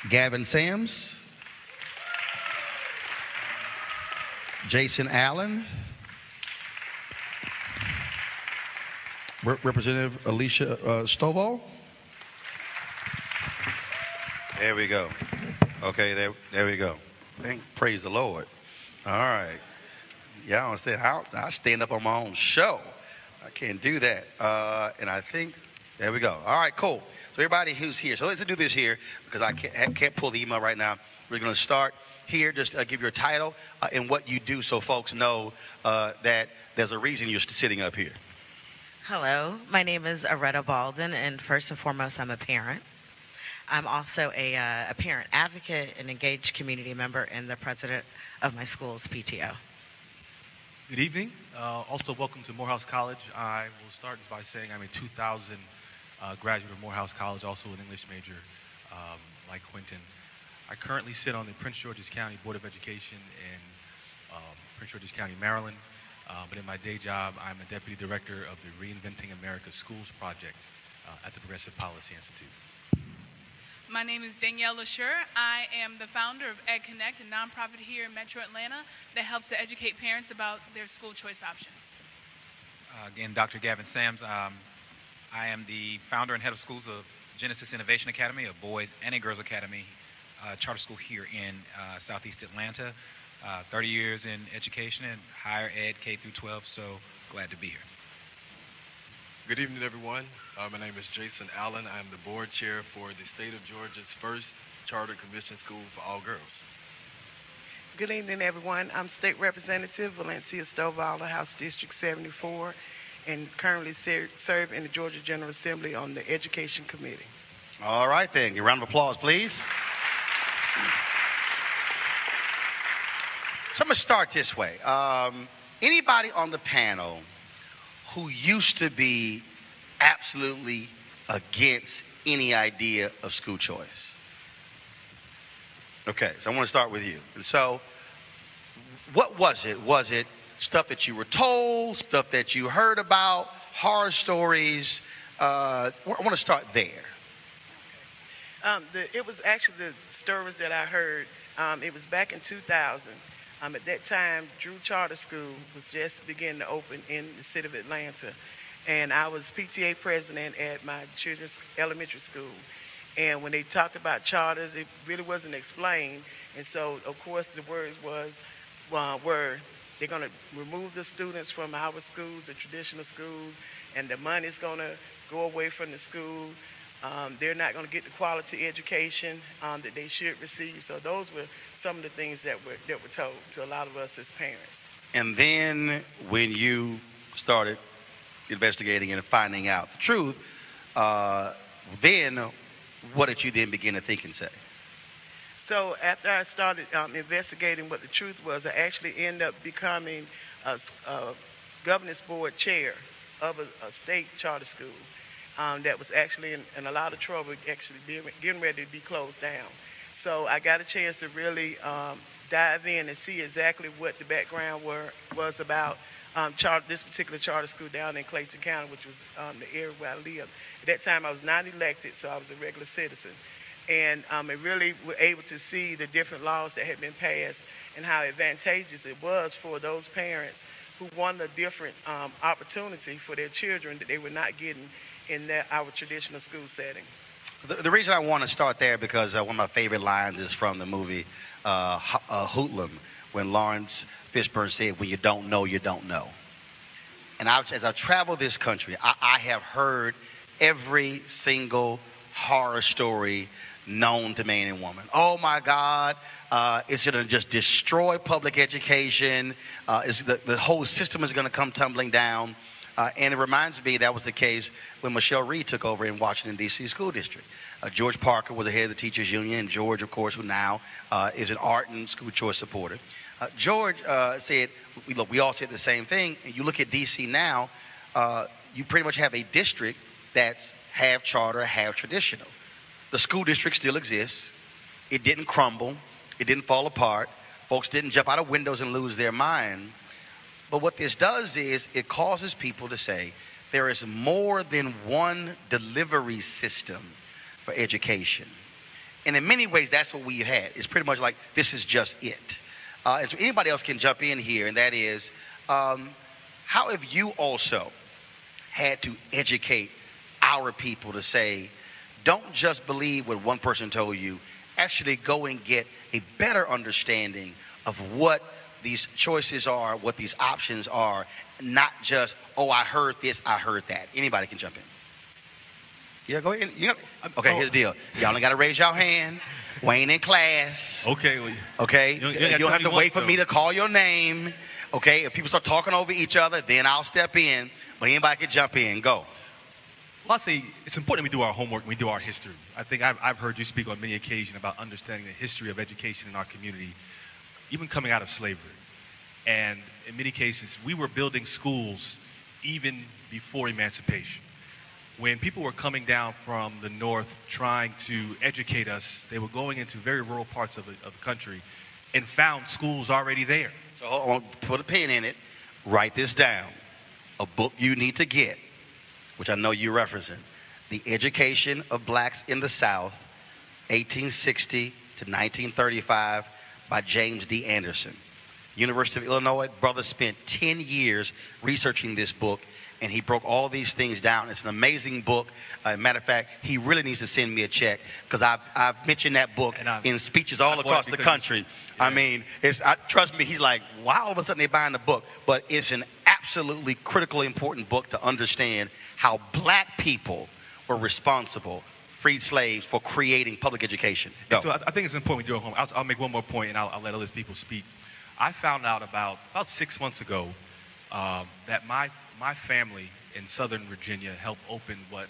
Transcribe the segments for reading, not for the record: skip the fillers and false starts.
Gavin Sams, Jason Allen, Representative Alicia Stovall. There we go. Okay, there we go. Praise the Lord. All right. Yeah, I understand. I stand up on my own show. I can't do that. And I think, there we go. All right, cool. So everybody who's here. So let's do this here because I can't pull the email right now. We're going to start here. Just give your title and what you do so folks know that there's a reason you're sitting up here. Hello, my name is Aretta Balden, and first and foremost, I'm a parent. I'm also a parent advocate, an engaged community member, and the president of my school's PTO. Good evening. Also, welcome to Morehouse College. I will start by saying I'm a 2000 graduate of Morehouse College, also an English major, like Quentin. I currently sit on the Prince George's County Board of Education in Prince George's County, Maryland. But in my day job, I'm a deputy director of the Reinventing America Schools project at the Progressive Policy Institute. My name is Danielle LaSure. I am the founder of Ed Connect, a nonprofit here in Metro Atlanta that helps to educate parents about their school choice options. Again, Dr. Gavin Sams. I am the founder and head of schools of Genesis Innovation Academy, a boys and a girls academy charter school here in Southeast Atlanta. 30 years in education and higher ed, K through 12, so glad to be here. Good evening, everyone. My name is Jason Allen. I'm the board chair for the state of Georgia's first charter commission school for all girls. Good evening, everyone. I'm State Representative Valencia Stovall, House District 74, and currently serve in the Georgia General Assembly on the Education Committee. All right, then. A round of applause, please. So I'm going to start this way. Anybody on the panel who used to be absolutely against any idea of school choice? Okay, so I want to start with you. And so what was it? Was it stuff that you were told, stuff that you heard about, horror stories? I want to start there. It was actually the stories that I heard. It was back in 2000. At that time, Drew Charter School was just beginning to open in the city of Atlanta. And I was PTA president at my children's elementary school. And when they talked about charters, it really wasn't explained. And so, of course, the words were they're going to remove the students from our schools, the traditional schools, and the money's going to go away from the school. They're not going to get the quality education that they should receive. So those were some of the things that were told to a lot of us as parents. And then when you started investigating and finding out the truth, then what did you then begin to think and say? So after I started investigating what the truth was, I actually ended up becoming a governance board chair of a state charter school that was actually in a lot of trouble, actually getting ready to be closed down. So I got a chance to really dive in and see exactly what the background was about this particular charter school down in Clayton County, which was the area where I lived. At that time, I was not elected, so I was a regular citizen. And I really were able to see the different laws that had been passed and how advantageous it was for those parents who wanted a different opportunity for their children that they were not getting in our traditional school setting. The reason I want to start there because one of my favorite lines is from the movie Hoodlum, when Lawrence Fishburne said, "When you don't know, you don't know." And as I travel this country, I have heard every single horror story known to man and woman. Oh my God, it's going to just destroy public education. The whole system is going to come tumbling down. And it reminds me that was the case when Michelle Reed took over in Washington, D.C. School District. George Parker was the head of the teachers union, and George, of course, who now is an art and school choice supporter. George said, look, we all said the same thing. And you look at D.C. now, you pretty much have a district that's half charter, half traditional. The school district still exists. It didn't crumble. It didn't fall apart. Folks didn't jump out of windows and lose their mind. But what this does is it causes people to say there is more than one delivery system for education. And in many ways, that's what we had. It's pretty much like, this is just it. And so anybody else can jump in here, and that is, how have you also had to educate our people to say, don't just believe what one person told you, actually go and get a better understanding of what these choices are, what these options are, not just, oh, I heard this, I heard that. Anybody can jump in. Yeah, go ahead. Okay, here's the deal. Y'all only got to raise your hand. Wayne in class. Okay. Well, okay? You don't have to wait for me to call your name. Okay? If people start talking over each other, then I'll step in. But anybody can jump in. Go. Well, I say it's important we do our homework and we do our history. I think I've heard you speak on many occasions about understanding the history of education in our community, even coming out of slavery. And in many cases, we were building schools even before emancipation. When people were coming down from the north trying to educate us, they were going into very rural parts of the country and found schools already there. So I want to put a pen in it. Write this down. A book you need to get, which I know you're referencing. The Education of Blacks in the South, 1860 to 1935, by James D. Anderson. University of Illinois, brother spent 10 years researching this book, and he broke all these things down. It's an amazing book. Matter of fact, he really needs to send me a check, because I've mentioned that book in speeches all across the country. Yeah. I mean, trust me, he's like, why all of a sudden they're buying the book? But it's an absolutely critically important book to understand how black people were responsible, freed slaves, for creating public education. So I think it's important we do it home. I'll make one more point, and I'll let other people speak. I found out about 6 months ago that my family in Southern Virginia helped open what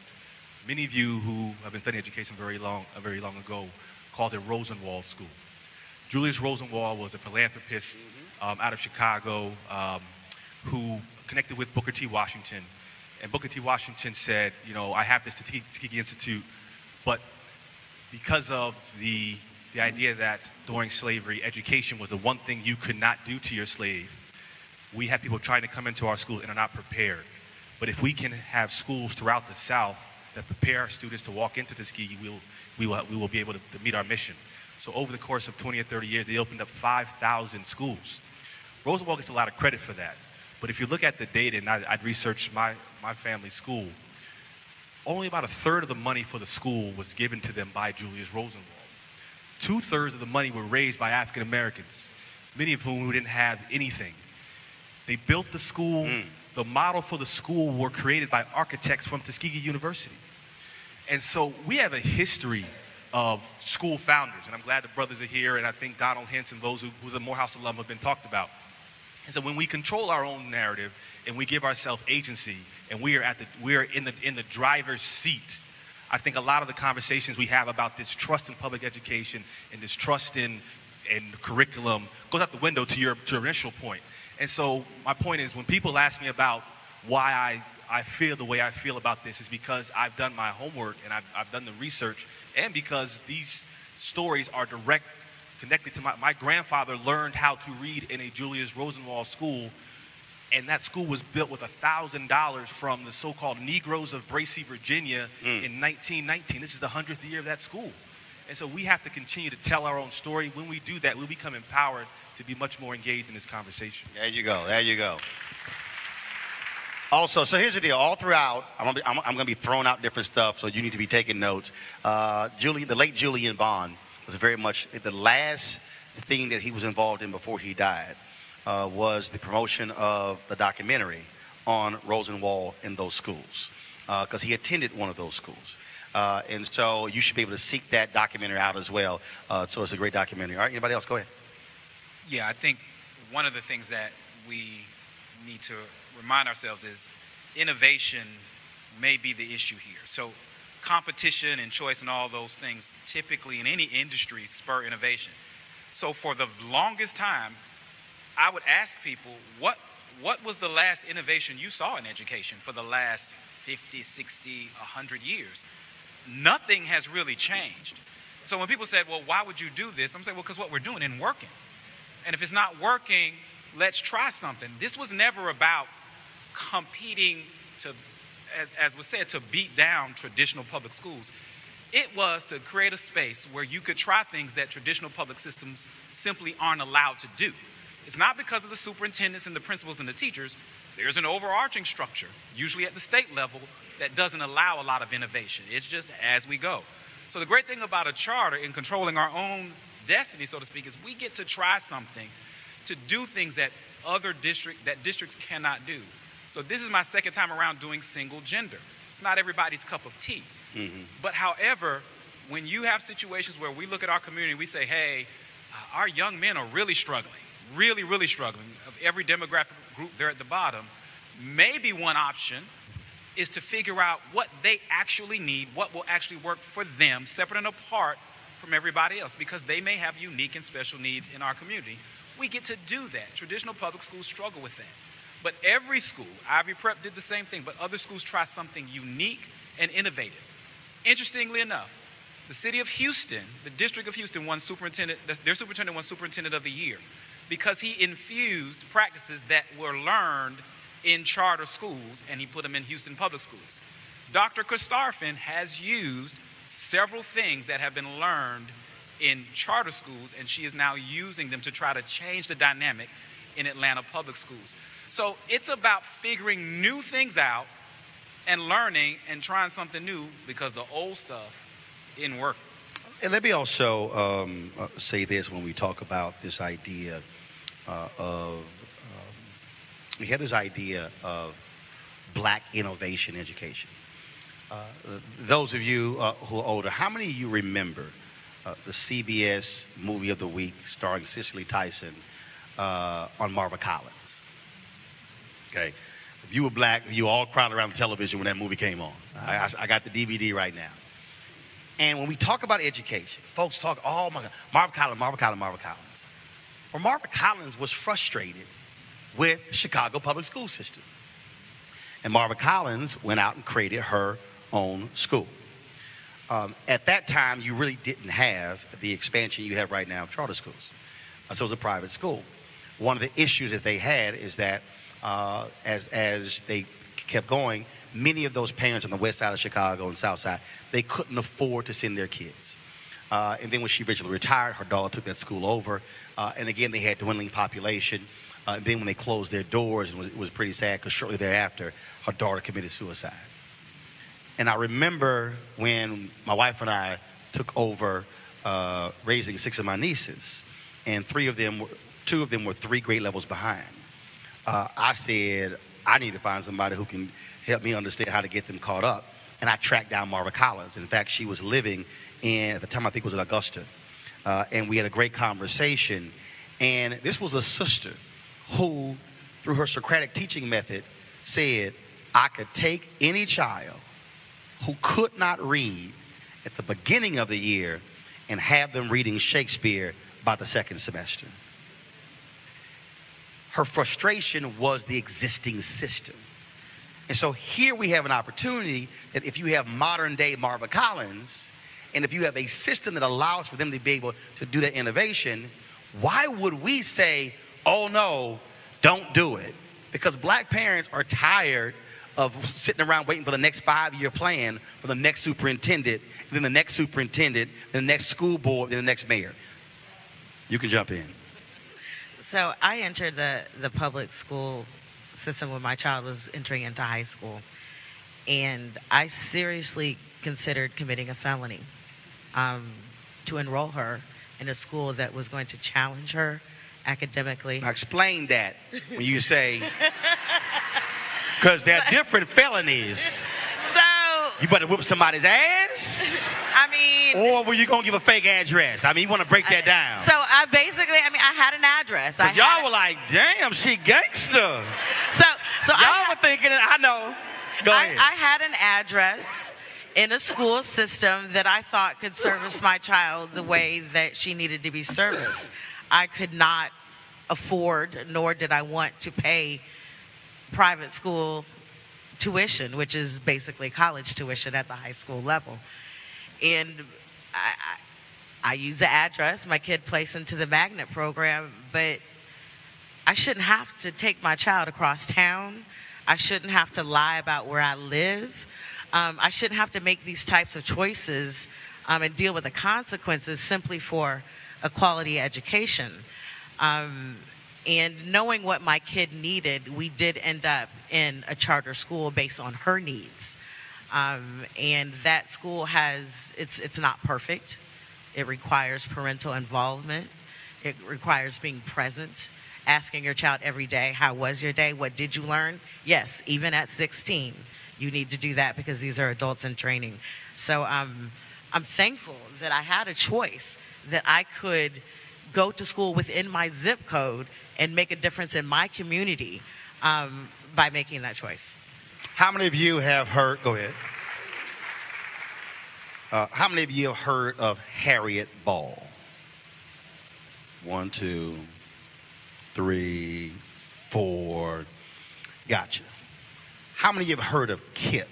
many of you who have been studying education very long ago called the Rosenwald School. Julius Rosenwald was a philanthropist out of Chicago who connected with Booker T. Washington. And Booker T. Washington said, I have this Tuskegee Institute, but because of the idea that during slavery, education was the one thing you could not do to your slave, we have people trying to come into our schools and are not prepared. But if we can have schools throughout the South that prepare our students to walk into Tuskegee, we will be able to meet our mission. So over the course of 20 or 30 years, they opened up 5,000 schools. Roosevelt gets a lot of credit for that. But if you look at the data, and I'd researched my family's school, only about a third of the money for the school was given to them by Julius Rosenwald. 2/3 of the money were raised by African Americans, many of whom didn't have anything. They built the school. The model for the school were created by architects from Tuskegee University. And so we have a history of school founders, and I'm glad the brothers are here, and I think Donald Hintz and those who's a Morehouse alum have been talked about. And so when we control our own narrative and we give ourselves agency, and we are in the driver's seat, I think a lot of the conversations we have about this trust in public education and this trust in curriculum goes out the window to your initial point. And so my point is, when people ask me about why I feel the way I feel about this, is because I've done my homework and I've done the research, and because these stories are direct connected to my grandfather learned how to read in a Julius Rosenwald school, and that school was built with $1,000 from the so-called Negroes of Bracy, Virginia in 1919. This is the 100th year of that school. And so we have to continue to tell our own story. When we do that, we become empowered to be much more engaged in this conversation. There you go. There you go. Also, so here's the deal. All throughout, I'm going to be throwing out different stuff, so you need to be taking notes. The late Julian Bond was very much the last thing that he was involved in before he died was the promotion of the documentary on Rosenwald in those schools, because he attended one of those schools. And so you should be able to seek that documentary out as well. So it's a great documentary. All right, anybody else? Go ahead. Yeah, I think one of the things that we need to remind ourselves is innovation may be the issue here. So competition and choice and all those things typically in any industry spur innovation. So for the longest time, I would ask people, what was the last innovation you saw in education for the last 50, 60, 100 years? Nothing has really changed. So when people said, well, why would you do this? I'm saying, well, because what we're doing isn't working. And if it's not working, let's try something. This was never about competing to, as was said, to beat down traditional public schools. It was to create a space where you could try things that traditional public systems simply aren't allowed to do. It's not because of the superintendents and the principals and the teachers. There's an overarching structure, usually at the state level, that doesn't allow a lot of innovation. It's just as we go. So the great thing about a charter in controlling our own destiny, so to speak, is we get to try something to do things that districts cannot do. So this is my second time around doing single gender. It's not everybody's cup of tea. Mm-hmm. But however, when you have situations where we look at our community, we say, hey, our young men are really struggling, really, really struggling. Of every demographic group, they're at the bottom. Maybe one option is to figure out what they actually need, what will actually work for them, separate and apart from everybody else, because they may have unique and special needs in our community. We get to do that. Traditional public schools struggle with that. But every school, Ivy Prep did the same thing, but other schools try something unique and innovative. Interestingly enough, the city of Houston, the district of Houston, their superintendent won Superintendent of the Year because he infused practices that were learned in charter schools, and he put them in Houston public schools. Dr. Kostarfin has used several things that have been learned in charter schools, and she is now using them to try to change the dynamic in Atlanta public schools. So it's about figuring new things out and learning and trying something new because the old stuff didn't work. And let me also say this when we talk about this idea we have this idea of black innovation education. Those of you who are older, how many of you remember the CBS movie of the week starring Cicely Tyson on Marva Collins? Okay. If you were black, you all crowded around the television when that movie came on. I got the DVD right now. And when we talk about education, folks talk, oh my God, Marva Collins, Marva Collins, Marva Collins. Well, Marva Collins was frustrated with the Chicago public school system. And Marva Collins went out and created her own school. At that time, you really didn't have the expansion you have right now of charter schools. So it was a private school. One of the issues that they had is that as they kept going, many of those parents on the west side of Chicago and south side, they couldn't afford to send their kids. And then when she eventually retired, her daughter took that school over. And again, they had dwindling population. And then when they closed their doors, it was pretty sad because shortly thereafter, her daughter committed suicide. And I remember when my wife and I took over raising 6 of my nieces, and 2 of them were 3 grade levels behind. I said, I need to find somebody who can help me understand how to get them caught up. And I tracked down Marva Collins. In fact, she was living at the time, I think it was in Augusta. And we had a great conversation. And this was a sister who, through her Socratic teaching method, said, I could take any child who could not read at the beginning of the year and have them reading Shakespeare by the second semester. Her frustration was the existing system. And so here we have an opportunity that if you have modern day Marva Collins, and if you have a system that allows for them to be able to do that innovation, why would we say, oh no, don't do it? Because black parents are tired of sitting around waiting for the next 5-year plan for the next superintendent, then the next superintendent, then the next school board, then the next mayor. You can jump in. So I entered the public school system when my child was entering into high school. And I seriously considered committing a felony to enroll her in a school that was going to challenge her academically. Now explain that when you say, because there are different felonies. So you better whip somebody's ass. I mean, or were you gonna give a fake address? I mean, you want to break that down. So I had an address. Y'all were like, damn, she gangster. So y'all were thinking, I know. Go ahead. I had an address in a school system that I thought could service my child the way that she needed to be serviced. I could not afford, nor did I want to pay private school tuition, which is basically college tuition at the high school level. And I use the address. My kid placed into the magnet program, but I shouldn't have to take my child across town. I shouldn't have to lie about where I live. I shouldn't have to make these types of choices and deal with the consequences simply for a quality education. And knowing what my kid needed, we did end up in a charter school based on her needs. And that school it's not perfect. It requires parental involvement. It requires being present, asking your child every day, how was your day? What did you learn? Yes, even at 16, you need to do that because these are adults in training. So I'm thankful that I had a choice, that I could go to school within my zip code and make a difference in my community by making that choice. How many of you have heard, go ahead. How many of you have heard of Harriet Ball? 1, 2, 3, 4. Gotcha. How many of you have heard of KIP?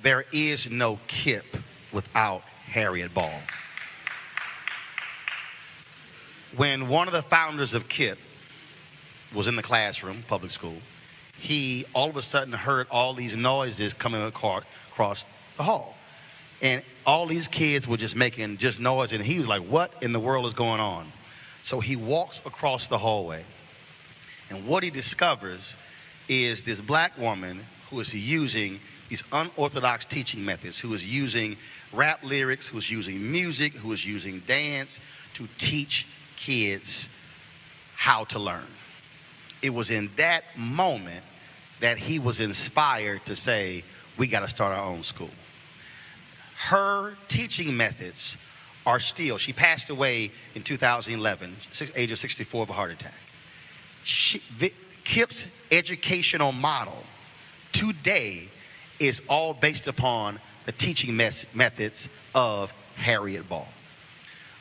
There is no KIP without Harriet Ball. When one of the founders of KIP was in the classroom, public school, he all of a sudden heard all these noises coming across the hall. And all these kids were just making just noise, and he was like, what in the world is going on? So he walks across the hallway, and what he discovers is this black woman who is using these unorthodox teaching methods, who is using rap lyrics, who is using music, who is using dance to teach kids how to learn. It was in that moment that he was inspired to say, we got to start our own school. Her teaching methods are still, she passed away in 2011, age of 64 of a heart attack. KIP's educational model today is all based upon the teaching methods of Harriet Ball.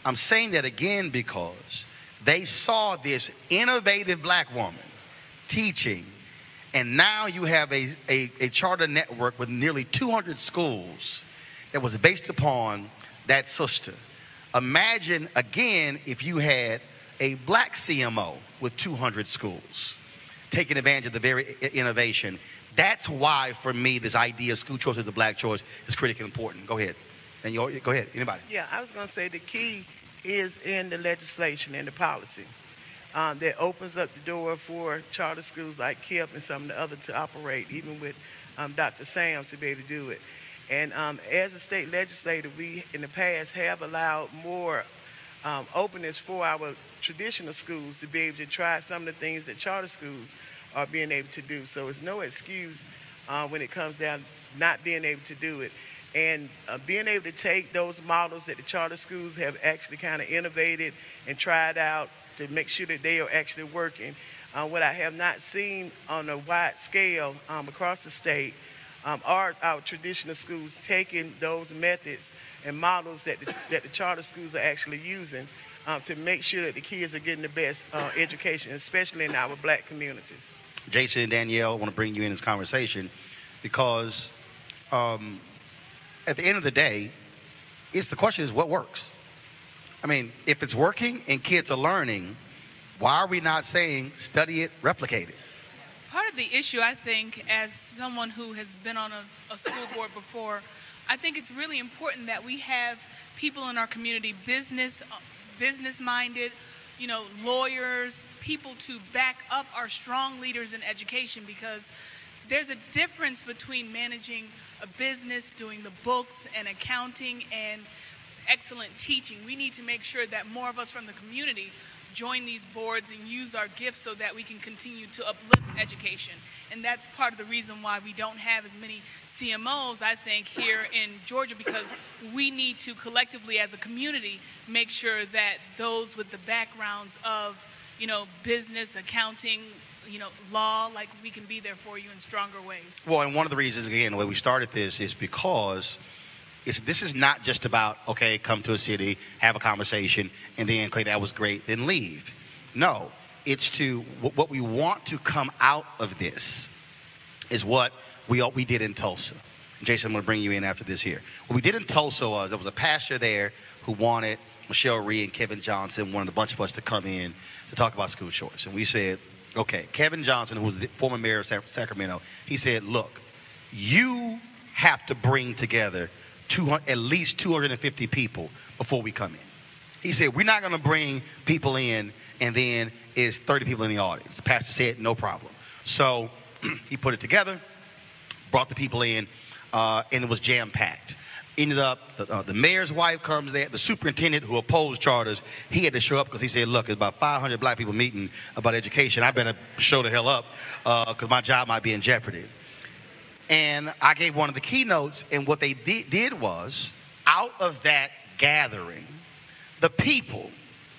I'm saying that again because they saw this innovative black woman teaching, and now you have a charter network with nearly 200 schools that was based upon that sister. Imagine, again, if you had a black CMO with 200 schools taking advantage of the very innovation. That's why, for me, this idea of school choice as the black choice is critically important. Go ahead. And go ahead. Anybody? Yeah, I was going to say the key is in the legislation and the policy that opens up the door for charter schools like KIP and some of the other to operate, even with Dr. Sams to be able to do it. And as a state legislator, we in the past have allowed more openness for our traditional schools to be able to try some of the things that charter schools are being able to do. So it's no excuse when it comes down not being able to do it. And being able to take those models that the charter schools have actually kind of innovated and tried out to make sure that they are actually working. What I have not seen on a wide scale across the state are our traditional schools taking those methods and models that the charter schools are actually using to make sure that the kids are getting the best education, especially in our black communities. Jason and Danielle, I want to bring you in this conversation because at the end of the day, the question is what works? I mean, if it's working and kids are learning, why are we not saying study it, replicate it? Part of the issue, I think, as someone who has been on a school board before, I think it's really important that we have people in our community, business-minded, lawyers, people to back up our strong leaders in education, because there's a difference between managing a business, doing the books and accounting, and excellent teaching. We need to make sure that more of us from the community join these boards and use our gifts so that we can continue to uplift education. And that's part of the reason why we don't have as many CMOs, I think, here in Georgia, because we need to collectively as a community make sure that those with the backgrounds of, business, accounting, law, like we can be there for you in stronger ways. Well, and one of the reasons, again, the way we started this is because this is not just about, okay, come to a city, have a conversation, and then, okay, that was great, then leave. No, it's what we want to come out of this is what we did in Tulsa. Jason, I'm going to bring you in after this here. What we did in Tulsa was there was a pastor there who wanted Michelle Reed and Kevin Johnson, wanted a bunch of us to come in to talk about school choice. And we said, okay, Kevin Johnson, who was the former mayor of Sacramento, he said, look, you have to bring together at least 250 people before we come in. He said, we're not going to bring people in and then it's 30 people in the audience. The pastor said, no problem. So he put it together, brought the people in, and it was jam-packed. Ended up, the mayor's wife comes there. The superintendent who opposed charters, he had to show up because he said, look, there's about 500 black people meeting about education. I better show the hell up because my job might be in jeopardy. And I gave one of the keynotes, and what they did was, out of that gathering, the people,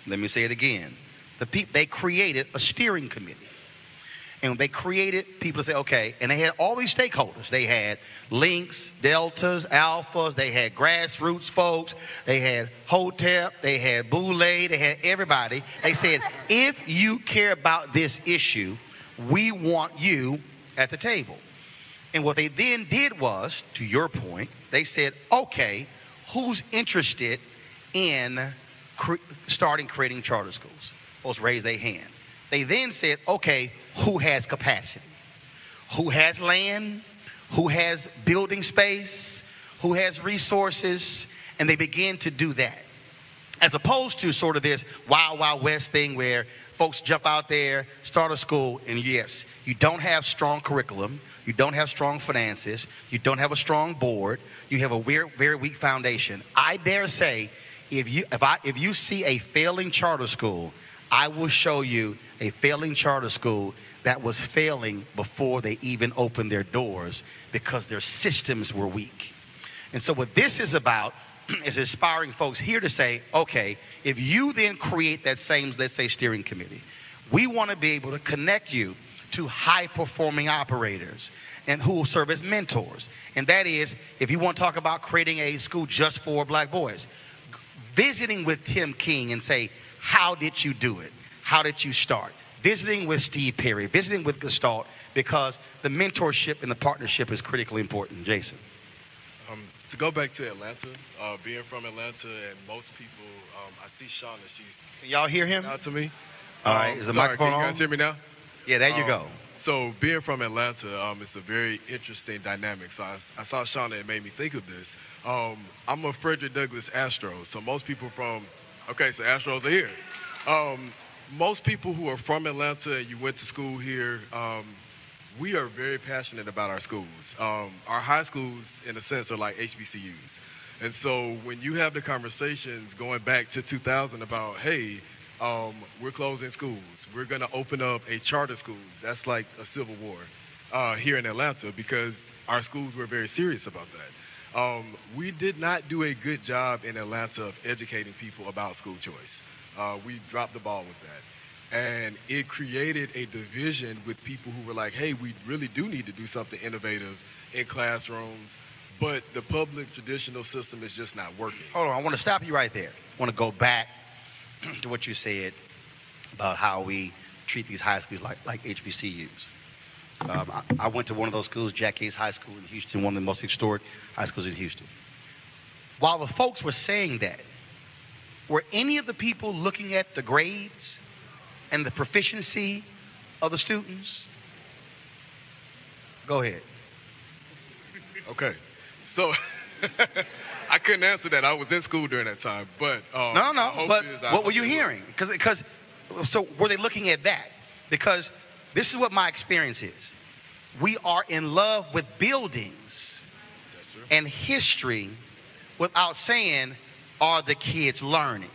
let me say it again, they created a steering committee. And they created people to say, okay, and they had all these stakeholders. They had links, deltas, alphas, they had grassroots folks, they had Hotep, they had Boule, they had everybody. They said, if you care about this issue, we want you at the table. And what they then did was, to your point, they said, okay, who's interested in creating charter schools? Folks raised their hand. They then said, okay, who has capacity? Who has land? Who has building space? Who has resources? And they began to do that. As opposed to sort of this Wild Wild West thing where folks jump out there, start a school, and yes, you don't have strong curriculum, you don't have strong finances, you don't have a strong board, you have a very weak foundation. I dare say, if you see a failing charter school, I will show you a failing charter school that was failing before they even opened their doors because their systems were weak. And so what this is about is inspiring folks here to say, okay, if you then create that same, let's say, steering committee, we want to be able to connect you to high-performing operators and who will serve as mentors. And that is, if you want to talk about creating a school just for black boys, visiting with Tim King and say, how did you do it? How did you start? Visiting with Steve Perry, visiting with Gestalt, because the mentorship and the partnership is critically important. Jason. To go back to Atlanta, being from Atlanta, and most people, I see Shauna, she's... Can y'all hear him? Out to me. All right, is the sorry, microphone can you on? guys hear me now? Yeah, there you go. So being from Atlanta, it's a very interesting dynamic. So I saw Shauna, and it made me think of this. I'm a Frederick Douglass Astros, so most people from... Okay, so Astros are here. Most people who are from Atlanta and you went to school here, we are very passionate about our schools. Our high schools, in a sense, are like HBCUs. And so when you have the conversations going back to 2000 about, hey, we're closing schools, we're going to open up a charter school, that's like a civil war here in Atlanta because our schools were very serious about that. We did not do a good job in Atlanta of educating people about school choice. We dropped the ball with that. And it created a division with people who were like, hey, we really do need to do something innovative in classrooms, but the public traditional system is just not working. Hold on, I want to stop you right there. I want to go back to what you said about how we treat these high schools like HBCUs. I went to one of those schools, Jack Yates High School in Houston, one of the most historic high schools in Houston. While the folks were saying that, were any of the people looking at the grades and the proficiency of the students? Go ahead. Okay. So I couldn't answer that. I was in school during that time. But no. But what were you hearing? Because so were they looking at that? Because this is what my experience is. We are in love with buildings and history without saying, are the kids learning?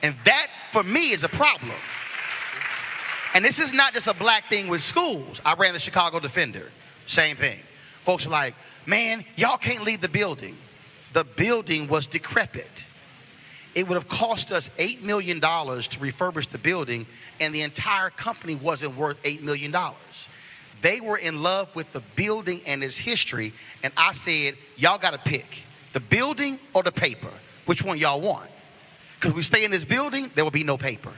And that, for me, is a problem. And this is not just a black thing with schools. I ran the Chicago Defender. Same thing. Folks are like, man, y'all can't leave the building. The building was decrepit. It would have cost us $8 million to refurbish the building, and the entire company wasn't worth $8 million. They were in love with the building and its history, and I said, y'all got to pick the building or the paper. Which one y'all want? Because we stay in this building, there will be no paper.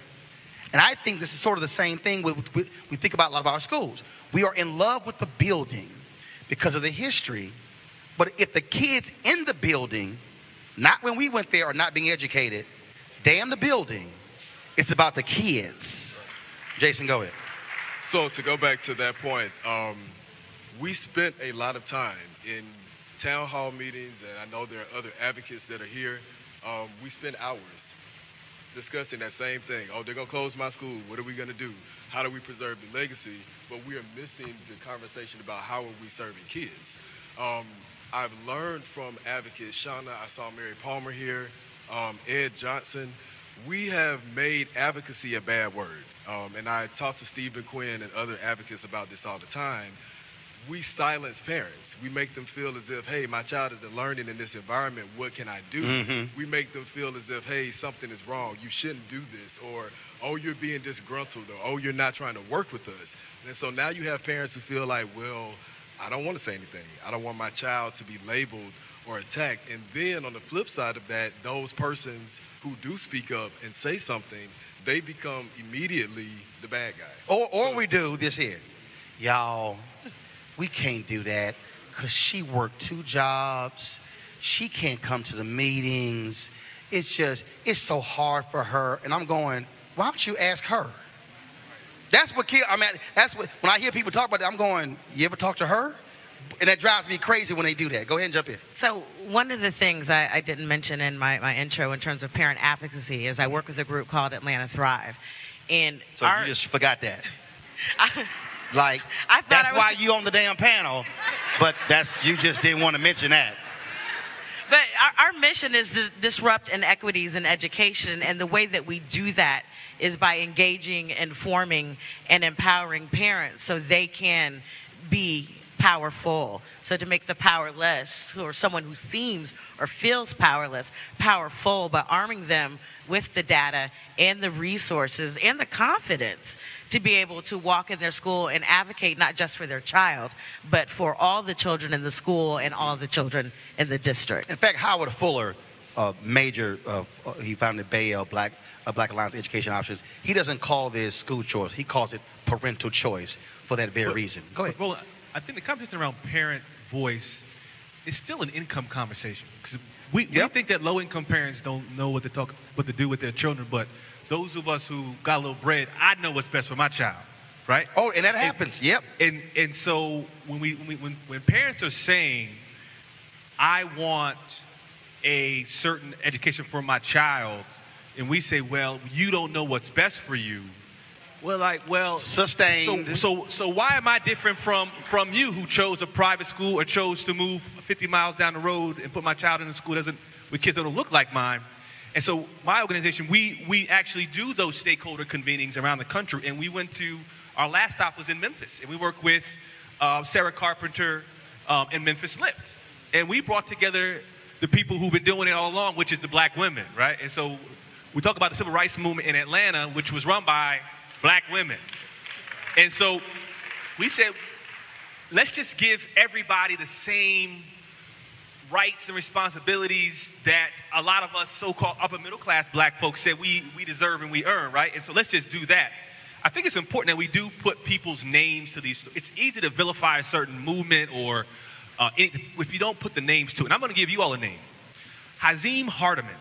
And I think this is sort of the same thing we think about a lot of our schools. We are in love with the building because of the history, but if the kids in the building, not when we went there, are not being educated, damn the building, it's about the kids. Jason, go ahead. So to go back to that point, we spent a lot of time in town hall meetings, and I know there are other advocates that are here. We spent hours discussing that same thing. Oh, they're going to close my school. What are we going to do? How do we preserve the legacy? But we are missing the conversation about how are we serving kids. I've learned from advocates, Shauna, I saw Mary Palmer here, Ed Johnson. We have made advocacy a bad word. And I talk to Stephen Quinn and other advocates about this all the time. We silence parents. We make them feel as if, hey, my child isn't learning in this environment. What can I do? Mm-hmm. We make them feel as if, hey, something is wrong. You shouldn't do this. Or, oh, you're being disgruntled. Or, oh, you're not trying to work with us. And so now you have parents who feel like, well, I don't want to say anything. I don't want my child to be labeled or attacked. And then on the flip side of that, those persons who do speak up and say something, they become immediately the bad guy. Or we do this here. Y'all, we can't do that because she worked 2 jobs. She can't come to the meetings. It's so hard for her. And I'm going, why don't you ask her? That's what when I hear people talk about that, I'm going, you ever talk to her? And that drives me crazy when they do that. Go ahead and jump in. So one of the things I didn't mention in my intro in terms of parent advocacy is I work with a group called Atlanta Thrive. And so you just forgot that. I That's why you on the damn panel, but you just didn't want to mention that. But our mission is to disrupt inequities in education, and the way that we do that is by engaging, informing, and empowering parents so they can be powerful. So to make the powerless, or someone who seems or feels powerless, powerful, but arming them with the data and the resources and the confidence to be able to walk in their school and advocate not just for their child, but for all the children in the school and all the children in the district. In fact, Howard Fuller, he founded BAEL, Black Alliance Education Options. He doesn't call this school choice. He calls it parental choice for that very reason. Go ahead. Roland, I think the conversation around parent voice is still an income conversation. Because we think that low-income parents don't know what to do with their children, but those of us who got a little bread, I know what's best for my child, right? Oh, and that happens. Yep. And so when parents are saying, I want a certain education for my child, and we say, well, you don't know what's best for you. Sustained. So why am I different from you who chose a private school or chose to move 50 miles down the road and put my child in a school with kids that don't look like mine? And so my organization, we actually do those stakeholder convenings around the country, and we went to, our last stop was in Memphis, and we worked with Sarah Carpenter and Memphis Lift. And we brought together the people who've been doing it all along, which is the black women, right? And so we talk about the civil rights movement in Atlanta, which was run by black women. And so we said, let's just give everybody the same rights and responsibilities that a lot of us so-called upper middle class black folks said we deserve and we earn, right? And so let's just do that. I think it's important that we do put people's names to these. It's easy to vilify a certain movement or if you don't put the names to it. And I'm going to give you all a name. Hazim Hardiman.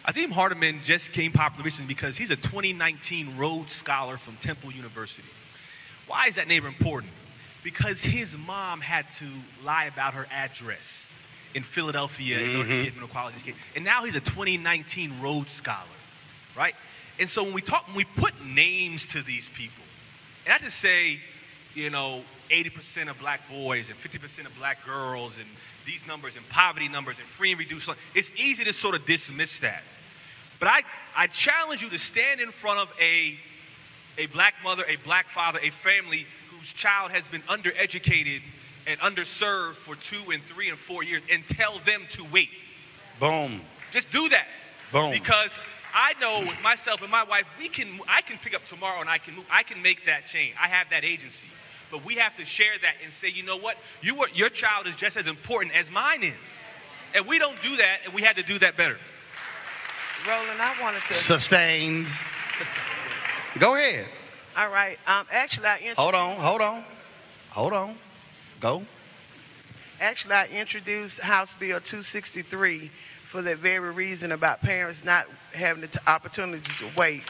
Hazim Hardiman just came popular recently because he's a 2019 Rhodes Scholar from Temple University. Why is that name important? Because his mom had to lie about her address in Philadelphia in order to get him a quality education. And now he's a 2019 Rhodes Scholar, right? And so when we put names to these people, and I just say, 80% of black boys and 50% of black girls and these numbers and poverty numbers and free and reduced, it's easy to sort of dismiss that. But I challenge you to stand in front of a black mother, a black father, a family whose child has been undereducated and underserved for 2 and 3 and 4 years and tell them to wait. Boom. Just do that. Boom. Because I know with myself and my wife, I can pick up tomorrow and I can move. I can make that change. I have that agency. But we have to share that and say, you know what? Your child is just as important as mine is. And we don't do that, and we had to do that better. Roland, I wanted to... Sustained. Go ahead. All right. Actually, I introduced... Hold on. Go. Actually, I introduced House Bill 263 for that very reason about parents not having the opportunity to wait.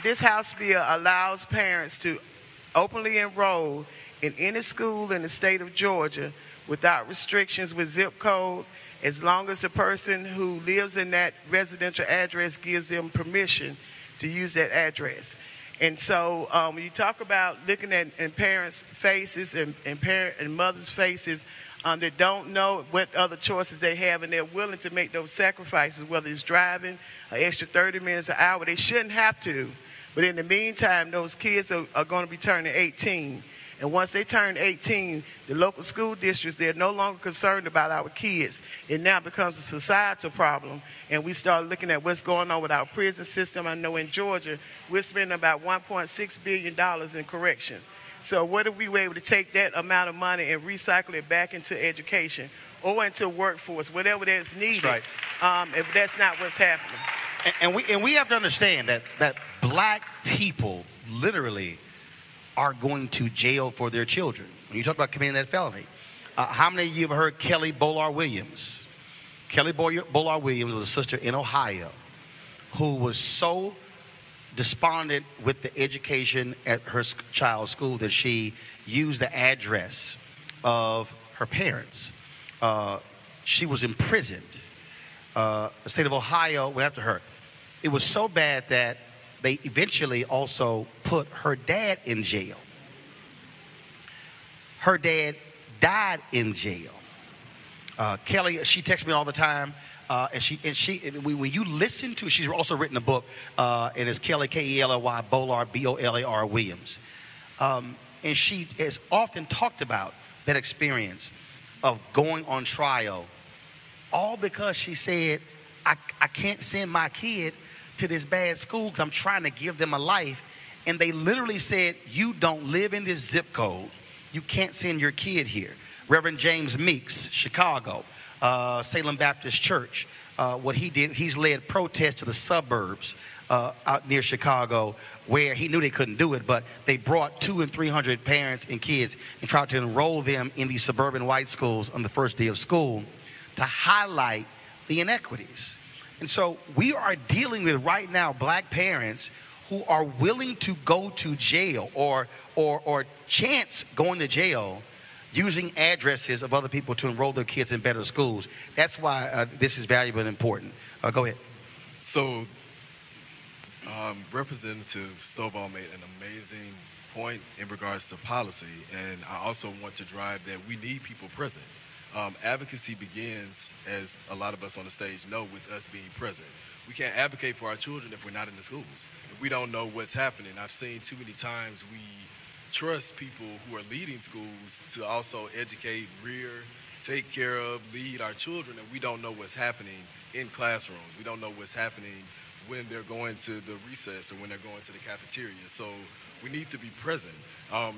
This House bill allows parents to openly enroll in any school in the state of Georgia without restrictions with zip code, as long as the person who lives in that residential address gives them permission to use that address. And so when you talk about looking at in parents' faces and parent and mothers' faces, that don't know what other choices they have, and they're willing to make those sacrifices, whether it's driving an extra 30 minutes an hour. They shouldn't have to, but in the meantime, those kids are going to be turning 18. And once they turn 18, the local school districts, they're no longer concerned about our kids. It now becomes a societal problem, and we start looking at what's going on with our prison system. I know in Georgia, we're spending about $1.6 billion in corrections. So what if we were able to take that amount of money and recycle it back into education or into workforce, whatever that's needed, That's right. if that's not what's happening? And we have to understand that black people literally are going to jail for their children. When you talk about committing that felony, how many of you have heard Kelly Bolar Williams? Kelly Bolar Williams was a sister in Ohio who was so despondent with the education at her child's school that she used the address of her parents. She was imprisoned. The state of Ohio went after her. It was so bad that they eventually also put her dad in jail. Her dad died in jail. Kelly, she texts me all the time. When you listen to, she's also written a book, and it's Kelly, K-E-L-L-Y, Bolar, B-O-L-A-R, Williams. And she has often talked about that experience of going on trial, all because she said, I can't send my kid to this bad school because I'm trying to give them a life. And they literally said, you don't live in this zip code. You can't send your kid here. Reverend James Meeks, Chicago, Salem Baptist Church. What he did, he's led protests to the suburbs out near Chicago where he knew they couldn't do it, but they brought 200 and 300 parents and kids and tried to enroll them in these suburban white schools on the first day of school to highlight the inequities. And so we are dealing with right now black parents who are willing to go to jail or chance going to jail using addresses of other people to enroll their kids in better schools. That's why this is valuable and important. Go ahead. So, Representative Stovall made an amazing point in regards to policy, and I also want to drive that we need people present. Advocacy begins, as a lot of us on the stage know, with us being present. We can't advocate for our children if we're not in the schools. If we don't know what's happening. I've seen too many times we trust people who are leading schools to also educate, rear, take care of, lead our children, and we don't know what's happening in classrooms. We don't know what's happening when they're going to the recess or when they're going to the cafeteria. So we need to be present.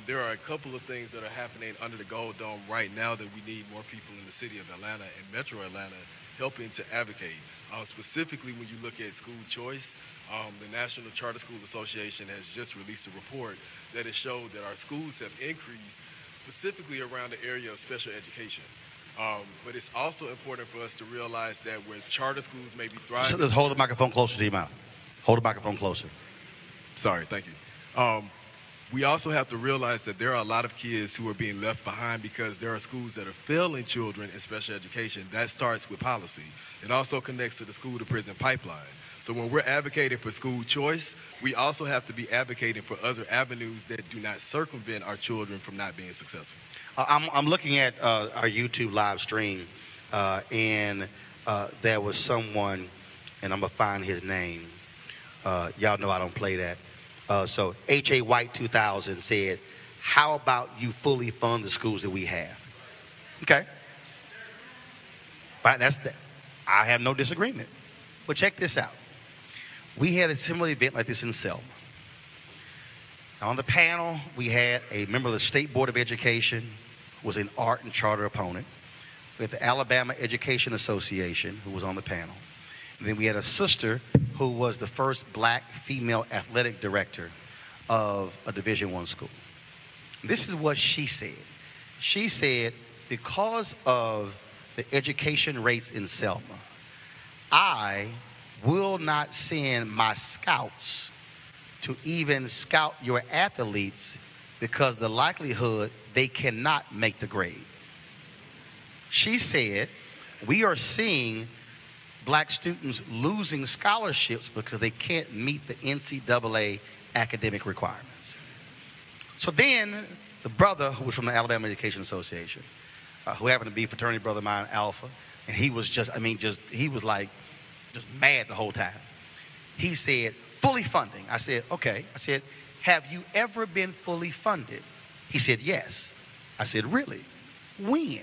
There are a couple of things that are happening under the Gold Dome right now that we need more people in the city of Atlanta and Metro Atlanta helping to advocate. Specifically, when you look at school choice, the National Charter School Association has just released a report that has showed that our schools have increased specifically around the area of special education. But it's also important for us to realize that where charter schools may be thriving... So hold the microphone closer to your mouth. Hold the microphone closer. Sorry, thank you. We also have to realize that there are a lot of kids who are being left behind because there are schools that are failing children in special education. That starts with policy. It also connects to the school-to-prison pipeline. So when we're advocating for school choice, we also have to be advocating for other avenues that do not circumvent our children from not being successful. I'm looking at our YouTube live stream, and there was someone, and I'm going to find his name. Y'all know I don't play that. So H.A. White 2000 said, how about you fully fund the schools that we have? Okay. But I have no disagreement. But check this out. We had a similar event like this in Selma. On the panel, we had a member of the State Board of Education, who was an art and charter opponent, with the Alabama Education Association, who was on the panel. And then we had a sister who was the first black female athletic director of a Division I school. This is what she said. She said, because of the education rates in Selma, I will not send my scouts to even scout your athletes because the likelihood they cannot make the grade. She said, we are seeing black students losing scholarships because they can't meet the NCAA academic requirements. So then the brother who was from the Alabama Education Association, who happened to be a fraternity brother of mine, Alpha, and he was just mad the whole time. He said, fully funding. I said, okay. I said, have you ever been fully funded? He said, yes. I said, really? When?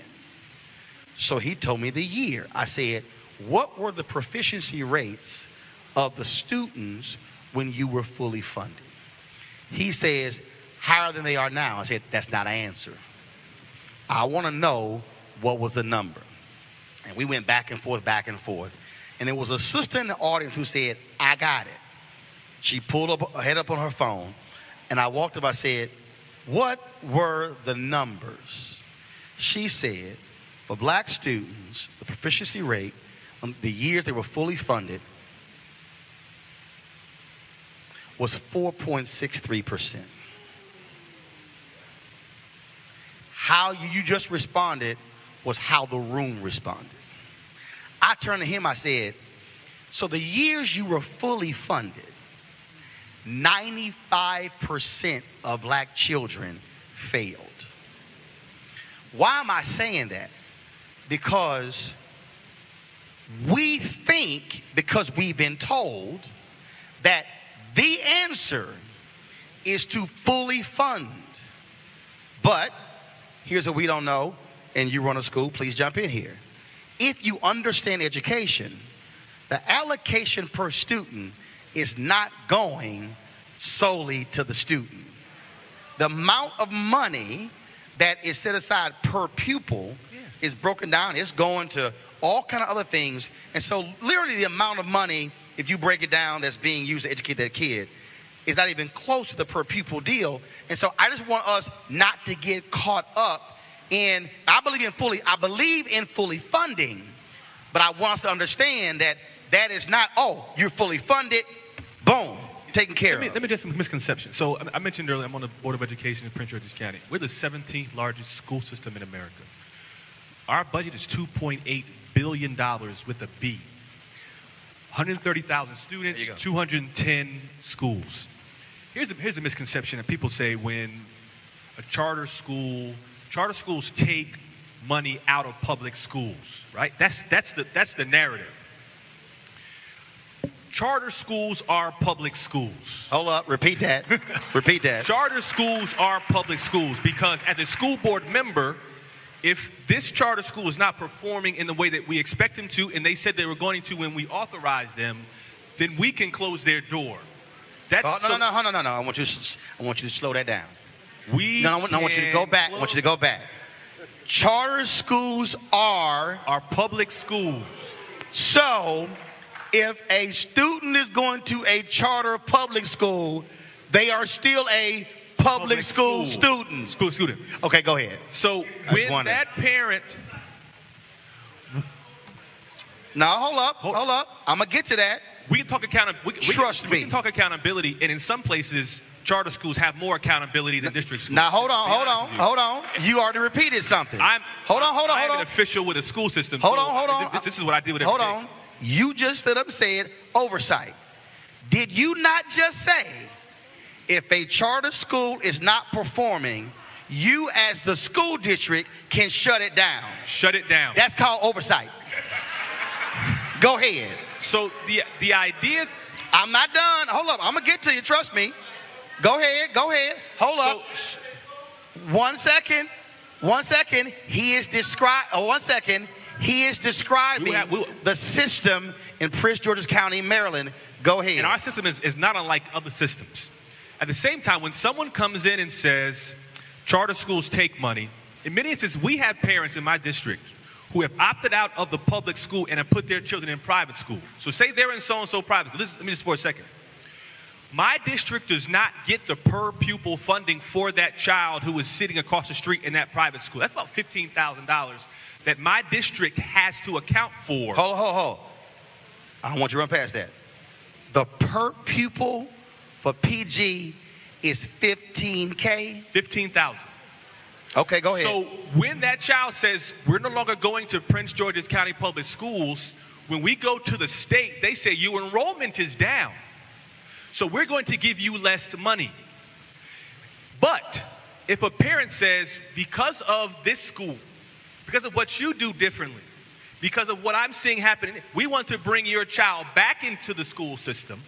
So he told me the year. I said, what were the proficiency rates of the students when you were fully funded? He says, higher than they are now. I said, that's not an answer. I want to know what was the number. And we went back and forth, back and forth. And there was a sister in the audience who said, I got it. She pulled up her head up on her phone, and I walked up, I said, what were the numbers? She said, for black students, the proficiency rate, the years they were fully funded, was 4.63%. How you just responded was how the room responded. I turned to him, I said, so the years you were fully funded, 95% of black children failed. Why am I saying that? Because we think, because we've been told, that the answer is to fully fund. But here's what we don't know, and you run a school, please jump in here. If you understand education, the allocation per student is not going solely to the student. The amount of money that is set aside per pupil is broken down. It's going to all kind of other things. And so literally the amount of money, if you break it down, that's being used to educate that kid is not even close to the per pupil deal. And so I just want us not to get caught up in, I believe in fully funding, but I want us to understand that that is not, oh, you're fully funded, boom, taken care of. Let me just some misconceptions. So I mentioned earlier, I'm on the Board of Education in Prince George's County. We're the 17th largest school system in America. Our budget is $2.8 billion with a B. 130,000 students, 210 schools. Here's a misconception that people say when a charter schools take money out of public schools, right? That's the narrative. Charter schools are public schools. Hold up, repeat that. Repeat that. Charter schools are public schools because as a school board member, if this charter school is not performing in the way that we expect them to, and they said they were going to when we authorized them, then we can close their door. That's no. I want you to slow that down. I want you to go back. I want you to go back. Charter schools are public schools. So, if a student is going to a charter public school, they are still a public school student. School student. Okay, go ahead. So when that parent. Now, hold up. I'm going to get to that. We can talk accountability. Trust me. We can talk accountability, and in some places, charter schools have more accountability than district schools. Now, hold on. You already repeated something. Hold on. I'm an official with a school system. Hold on. This is what I do with every day. Hold on. You just stood up and said oversight. Did you not just say if a charter school is not performing, you as the school district can shut it down? Shut it down. That's called oversight. Go ahead. So the idea... I'm not done. Hold up. I'm going to get to you. Trust me. Go ahead. Hold up. 1 second. He is describing the system in Prince George's County, Maryland. Go ahead. And our system is not unlike other systems. At the same time, when someone comes in and says charter schools take money, in many instances, we have parents in my district who have opted out of the public school and have put their children in private school. So say they're in so-and-so private school. Let me just for a second. My district does not get the per pupil funding for that child who is sitting across the street in that private school. That's about $15,000 that my district has to account for. Hold. I don't want you to run past that. The per pupil for PG is $15K? 15,000. Okay, go ahead. So when that child says, we're no longer going to Prince George's County Public Schools, when we go to the state, they say your enrollment is down. So we're going to give you less money. But if a parent says, because of this school, because of what you do differently, because of what I'm seeing happening, we want to bring your child back into the school system,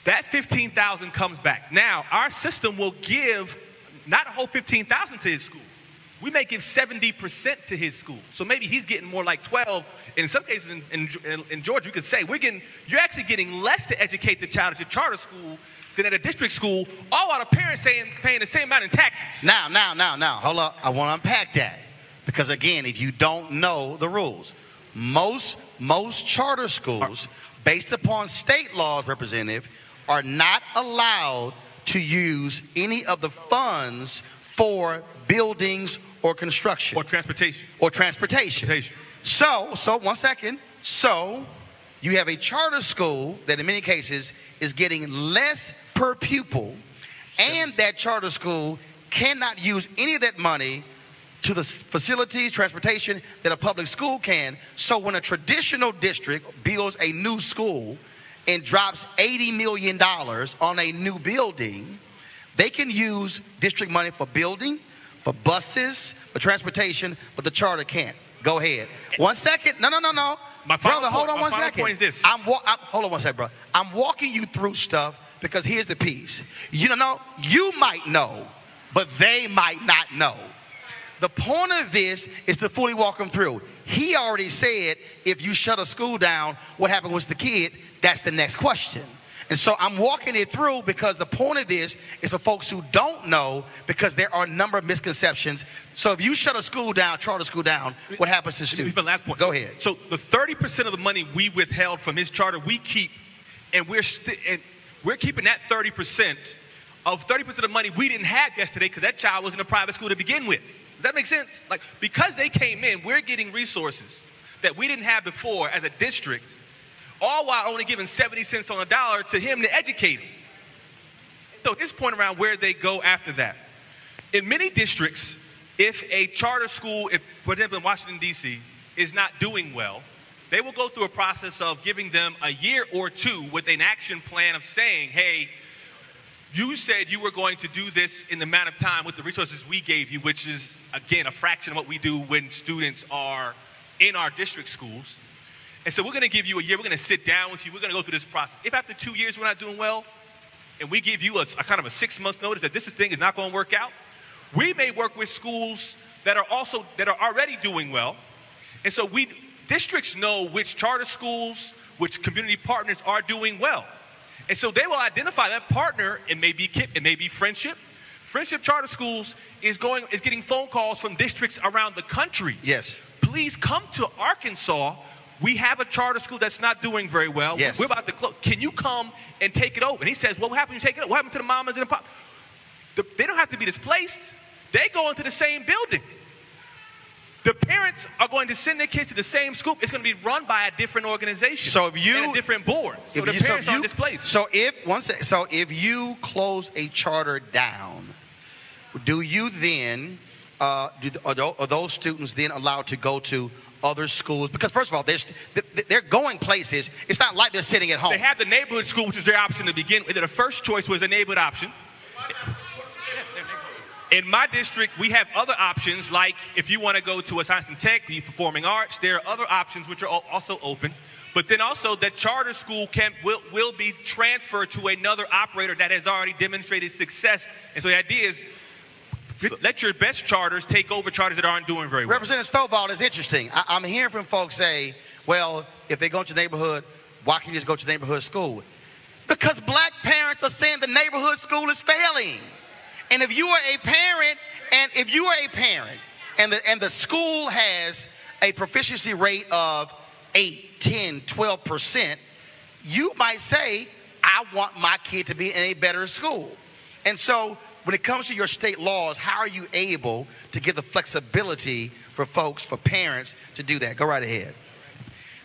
that $15,000 comes back. Now, our system will give not a whole $15,000 to his school. We may give 70% to his school. So maybe he's getting more like 12. In some cases in Georgia, you could say you're actually getting less to educate the child at your charter school than at a district school, all while the parents paying the same amount in taxes. Now, hold up. I want to unpack that. Because again, if you don't know the rules, most charter schools, based upon state laws, Representative, are not allowed to use any of the funds for buildings or construction. Or transportation. So, 1 second. So, you have a charter school that in many cases is getting less per pupil, and that charter school cannot use any of that money to the facilities, transportation that a public school can. So when a traditional district builds a new school and drops $80 million on a new building, they can use district money for building, for buses, for transportation, but the charter can't. Go ahead. 1 second. No. Brother, hold on 1 second. Point is this. Hold on 1 second, bro. I'm walking you through stuff because here's the piece. You might know, but they might not know. The point of this is to fully walk them through. He already said, if you shut a school down, what happened with the kids? That's the next question. And so I'm walking it through because the point of this is for folks who don't know, because there are a number of misconceptions. So if you shut a school down, charter school down, what happens to students? Last point. Go ahead. So the 30% of the money we withheld from his charter, we keep, and we're keeping that 30% of 30% of the money we didn't have yesterday because that child was in a private school to begin with. Does that make sense? Like, because they came in, we're getting resources that we didn't have before as a district, all while only giving 70 cents on the dollar to him to educate him. So at this point around where they go after that. In many districts, if a charter school, for example in Washington, D.C., is not doing well, they will go through a process of giving them a year or two with an action plan of saying, hey, you said you were going to do this in the amount of time with the resources we gave you, which is, again, a fraction of what we do when students are in our district schools. And so we're going to give you a year. We're going to sit down with you. We're going to go through this process. If after 2 years we're not doing well, and we give you a kind of a 6-month notice that this thing is not going to work out, we may work with schools that are already doing well. And so districts know which charter schools, which community partners are doing well. And so they will identify that partner. It may be KIPP, it may be Friendship. Friendship Charter Schools is getting phone calls from districts around the country. Yes. Please come to Arkansas. We have a charter school that's not doing very well. Yes. We're about to close. Can you come and take it over? And he says, well, what happened when you take it over? What happened to the mamas and the pops? They don't have to be displaced. They go into the same building. The parents are going to send their kids to the same school. It's going to be run by a different organization and a different board. So the parents aren't displaced. So if you close a charter down, do you then are those students then allowed to go to other schools? Because first of all, they're going places. It's not like they're sitting at home. They have the neighborhood school, which is their option to begin with. The first choice was a neighborhood option. In my district, we have other options, like if you want to go to a science and tech, the performing arts, there are other options which are also open. But then also that charter school will be transferred to another operator that has already demonstrated success. And so the idea is, let your best charters take over charters that aren't doing very well. Representative Stovall is interesting. I'm hearing from folks say, well, if they go to the neighborhood, why can't you just go to the neighborhood school? Because black parents are saying the neighborhood school is failing. And if you are a parent, and the school has a proficiency rate of 8, 10, 12%, you might say, I want my kid to be in a better school. And so when it comes to your state laws, how are you able to give the flexibility for folks, for parents to do that? Go right ahead.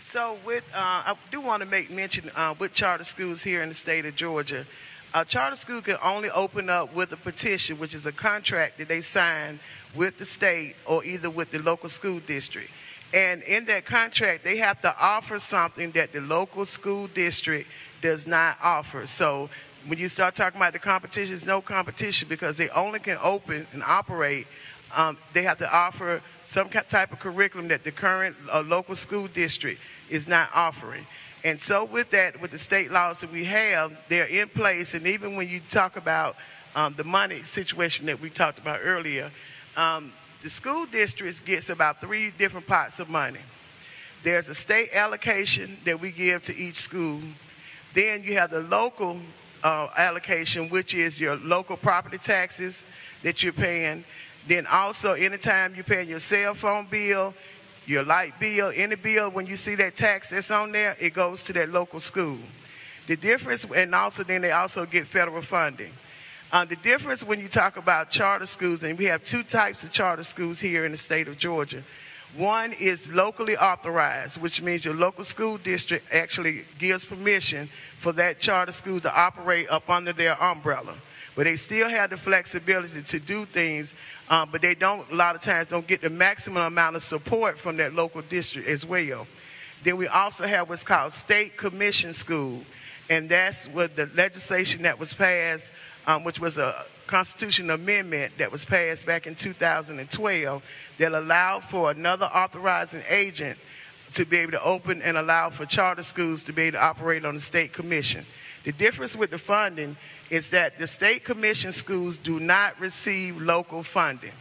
So I do want to make mention with charter schools here in the state of Georgia, A charter school can only open up with a petition, which is a contract that they sign with the state or either with the local school district. And in that contract, they have to offer something that the local school district does not offer. So when you start talking about the competition, there's no competition because they only can open and operate. They have to offer some type of curriculum that the current local school district is not offering. And so with that, with the state laws that we have, they're in place. And even when you talk about the money situation that we talked about earlier, the school districts gets about 3 different pots of money. There's a state allocation that we give to each school. Then you have the local allocation, which is your local property taxes that you're paying. Then also anytime you're paying your cell phone bill, your light bill, any bill, when you see that tax that's on there, it goes to that local school. The difference, and also then they also get federal funding. The difference when you talk about charter schools, and we have 2 types of charter schools here in the state of Georgia. One is locally authorized, which means your local school district actually gives permission for that charter school to operate up under their umbrella. But they still have the flexibility to do things, but they don't, a lot of times, don't get the maximum amount of support from that local district as well. Then we also have what's called state commission school, and that's what the legislation that was passed, which was a constitutional amendment that was passed back in 2012 that allowed for another authorizing agent to be able to open and allow for charter schools to be able to operate on the state commission. The difference with the funding is that the state commission schools do not receive local funding.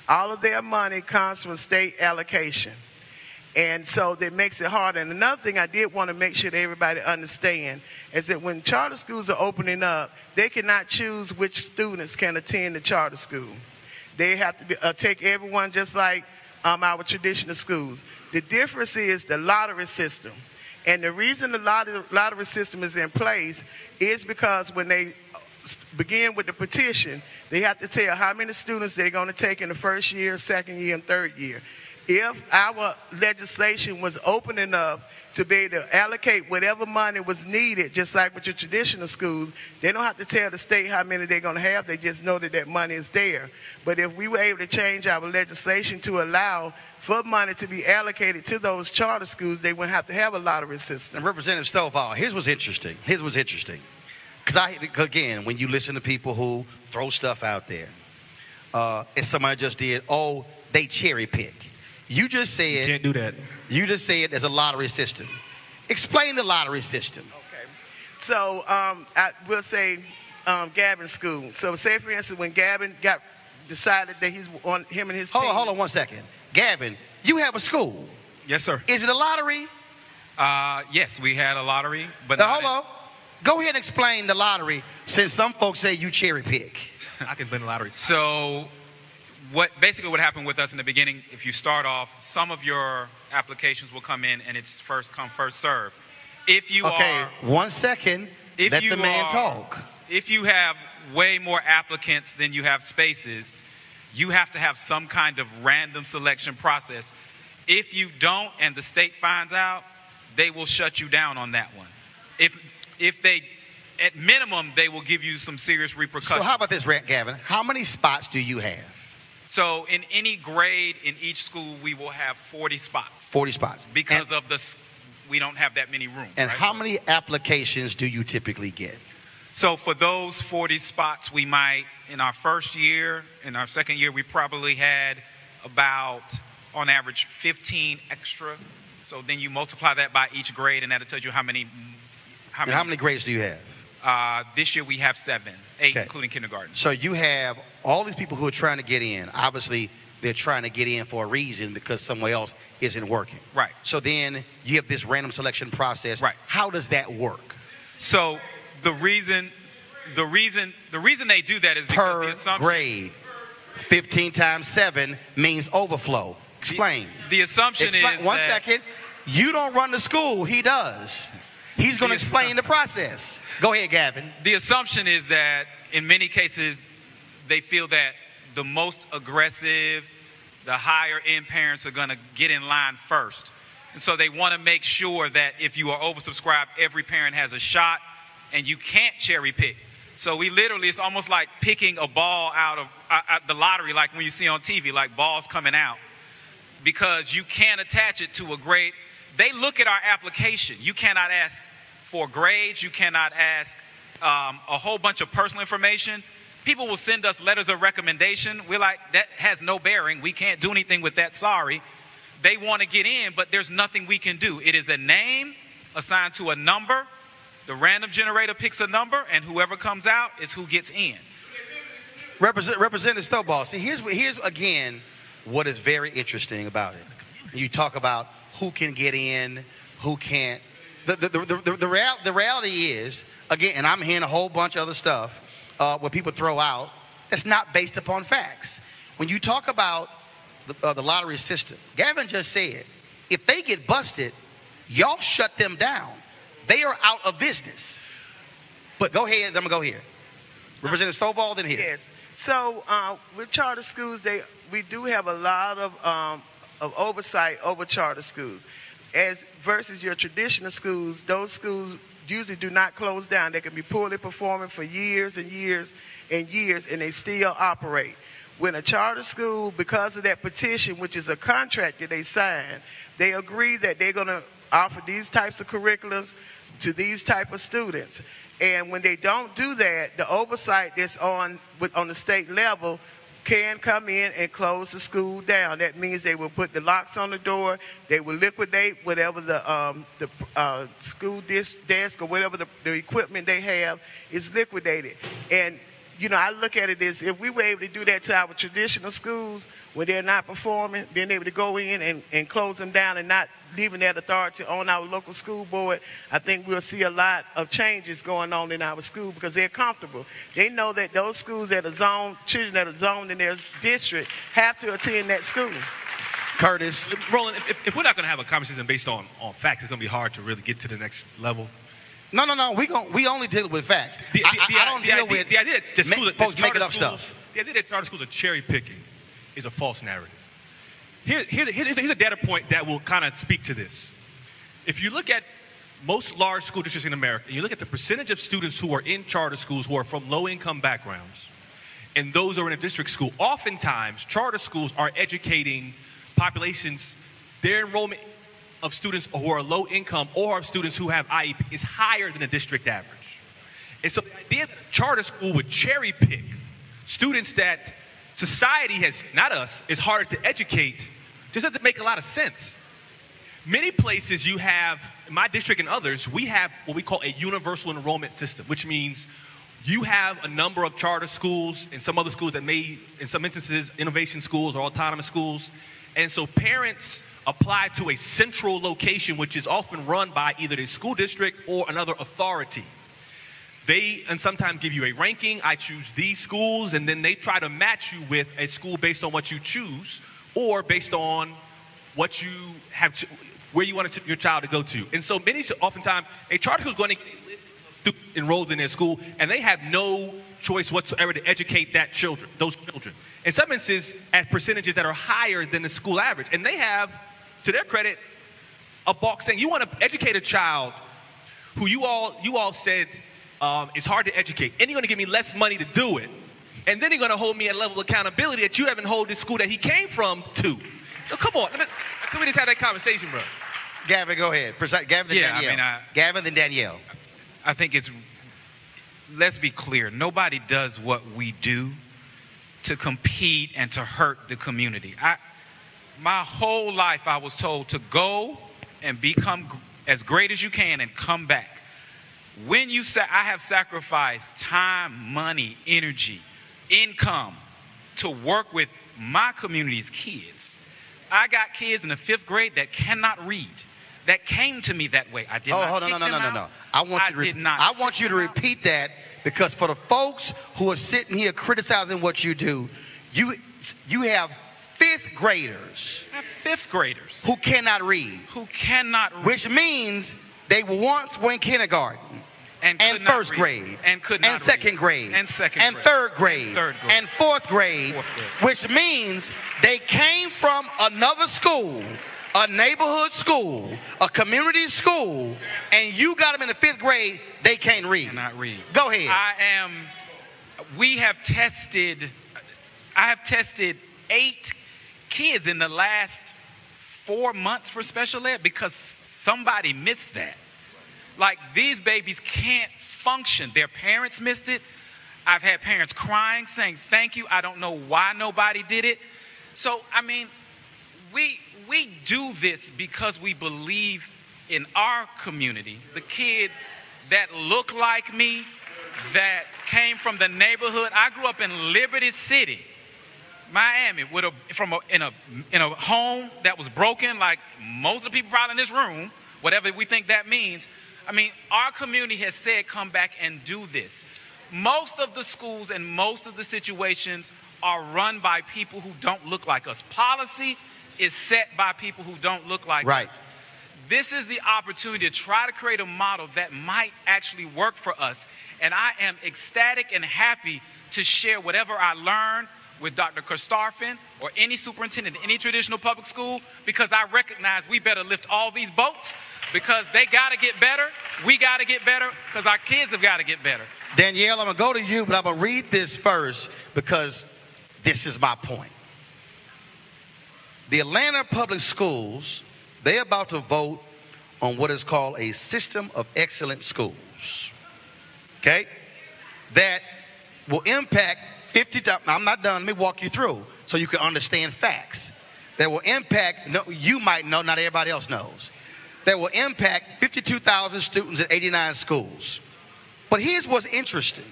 All of their money comes from state allocation. And so that makes it hard. And another thing I did want to make sure that everybody understand is that when charter schools are opening up, they cannot choose which students can attend the charter school. They have to take everyone just like our traditional schools. The difference is the lottery system. And the reason the lottery system is in place is because when they begin with the petition, they have to tell how many students they're going to take in the first year, second year, and third year. If our legislation was open enough to be able to allocate whatever money was needed, just like with your traditional schools, they don't have to tell the state how many they're going to have. They just know that that money is there. But if we were able to change our legislation to allow for money to be allocated to those charter schools, they wouldn't have to have a lottery system. And Representative Stovall, here's what's interesting. Because again, when you listen to people who throw stuff out there, and somebody just did, oh, they cherry pick. You just said You can't do that. You just said there's a lottery system. Explain the lottery system. Okay. So I will say Gavin's school. So say, for instance, when Gavin decided that he's on him and his team. Hold on 1 second. Gavin, you have a school. Yes, sir. Is it a lottery? Yes, we had a lottery, but Now, hold on. Go ahead and explain the lottery, since some folks say you cherry pick. I can win the lottery. So what happened with us in the beginning, if you start off, some of your applications will come in and it's first come, first serve. If you okay, are 1 second. Let the man talk. If you have way more applicants than you have spaces, you have to have some kind of random selection process. If you don't and the state finds out, they will shut you down on that one. If they, at minimum, they will give you some serious repercussions. So how about this, Gavin? How many spots do you have? So in any grade in each school, we will have 40 spots. 40 spots. Because we don't have that many rooms. And right? how many applications do you typically get? So for those 40 spots, we might, in our first year, in our second year, we probably had about, on average, 15 extra. So then you multiply that by each grade, and that'll tell you how many grades do you have? This year we have 8, okay, including kindergarten. So you have all these people who are trying to get in. Obviously, they're trying to get in for a reason because somewhere else isn't working. Right. So then you have this random selection process. Right. How does that work? So the reason they do that is because per the assumption, grade, 15 times 7 means overflow. Explain. The assumption is One second. You don't run the school. He does. He's going to explain the process. Go ahead, Gavin. The assumption is that in many cases, they feel that the most aggressive, the higher end parents are going to get in line first. And so they want to make sure that if you are oversubscribed, every parent has a shot and you can't cherry pick. So we literally, it's almost like picking a ball out of the lottery, like when you see on TV, like balls coming out, because you can't attach it to a grade. They look at our application. You cannot ask for grades. You cannot ask a whole bunch of personal information. People will send us letters of recommendation. We're like, that has no bearing. We can't do anything with that, sorry. They want to get in, but there's nothing we can do. It is a name assigned to a number. The random generator picks a number, and whoever comes out is who gets in. Representative Stovall, see, here's again what is very interesting about it. You talk about who can get in, who can't. The reality is, again, and I'm hearing a whole bunch of other stuff where people throw out, that's not based upon facts. When you talk about the lottery system, Gavin just said, if they get busted, y'all shut them down. They are out of business. But go ahead, I'm going to go here. Representative Stovall, then here. Yes. So with charter schools, we do have a lot of oversight over charter schools. As versus your traditional schools, those schools usually do not close down. They can be poorly performing for years and years and years, and they still operate. When a charter school, because of that petition, which is a contract that they sign, they agree that they're going to offer these types of curriculums to these type of students. And when they don't do that, the oversight that's on the state level can come in and close the school down. That means they will put the locks on the door. They will liquidate whatever the school desk or whatever the equipment they have is liquidated. And you know, I look at it as if we were able to do that to our traditional schools when they're not performing, being able to go in and close them down and not leaving that authority on our local school board, I think we'll see a lot of changes going on in our school because they're comfortable. They know that those schools that are zoned, children that are zoned in their district have to attend that school. Curtis. Roland, if we're not going to have a conversation based on facts, it's going to be hard to really get to the next level. No. We only deal with facts. I don't deal with the idea that folks making up stuff. The idea that charter schools are cherry picking is a false narrative. Here's a data point that will kind of speak to this. If you look at most large school districts in America, and you look at the percentage of students who are in charter schools who are from low-income backgrounds, and those who are in a district school, oftentimes charter schools are educating populations, their enrollment of students who are low income or of students who have IEP is higher than the district average. And so the idea that a charter school would cherry pick students that society has, not us, is harder to educate just doesn't make a lot of sense. Many places you have, in my district and others, we have what we call a universal enrollment system, which means you have a number of charter schools and some other schools that may, in some instances, innovation schools or autonomous schools. And so parents apply to a central location, which is often run by either the school district or another authority. They and sometimes give you a ranking. I choose these schools, and then they try to match you with a school based on what you choose or based on what you have, where you want your child to go to. And so oftentimes, a charter school is going to get a list of students enrolled in their school, and they have no choice whatsoever to educate those children. In some instances, at percentages that are higher than the school average. And they have, to their credit, a box saying, you want to educate a child who you all said is hard to educate, and you're going to give me less money to do it, and then you're going to hold me at a level of accountability that you haven't held this school that he came from to. So come on, can we just have that conversation, bro? Gavin, go ahead. Gavin, then Danielle. Gavin, then Danielle. I think let's be clear, nobody does what we do to compete and to hurt the community. My whole life I was told to go and become as great as you can and come back. When you say I have sacrificed time, money, energy, income to work with my community's kids. I got kids in the 5th grade that cannot read. That came to me that way. I did not kick them out. No. I want you to repeat that, because for the folks who are sitting here criticizing what you do, you have 5th graders. I have 5th graders who cannot read. Which means they once were in kindergarten. And first grade, and second grade, and third grade, and fourth grade, which means they came from another school a neighborhood school, a community school, and you got them in the 5th grade, they can't read. Cannot read. Go ahead. I have tested 8 kids in the last 4 months for special ed because somebody missed that. Like, these babies can't function. Their parents missed it. I've had parents crying, saying, thank you. I don't know why nobody did it. So, I mean, we do this because we believe in our community, the kids that look like me, that came from the neighborhood. I grew up in Liberty City, Miami, in a home that was broken, like most of the people probably in this room, whatever we think that means. I mean, our community has said, come back and do this. Most of the schools and most of the situations are run by people who don't look like us. Policy is set by people who don't look like us. This is the opportunity to try to create a model that might actually work for us. And I am ecstatic and happy to share whatever I learned with Dr. Christophin or any superintendent in any traditional public school, because I recognize we better lift all these boats because they got to get better. We got to get better because our kids have got to get better. Danielle, I'm going to go to you, but I'm going to read this first because this is my point. The Atlanta Public Schools, they're about to vote on what is called a system of excellent schools, okay, that will impact 50, I'm not done, let me walk you through so you can understand facts. That will impact, you might know, not everybody else knows, that will impact 52,000 students at 89 schools. But here's what's interesting.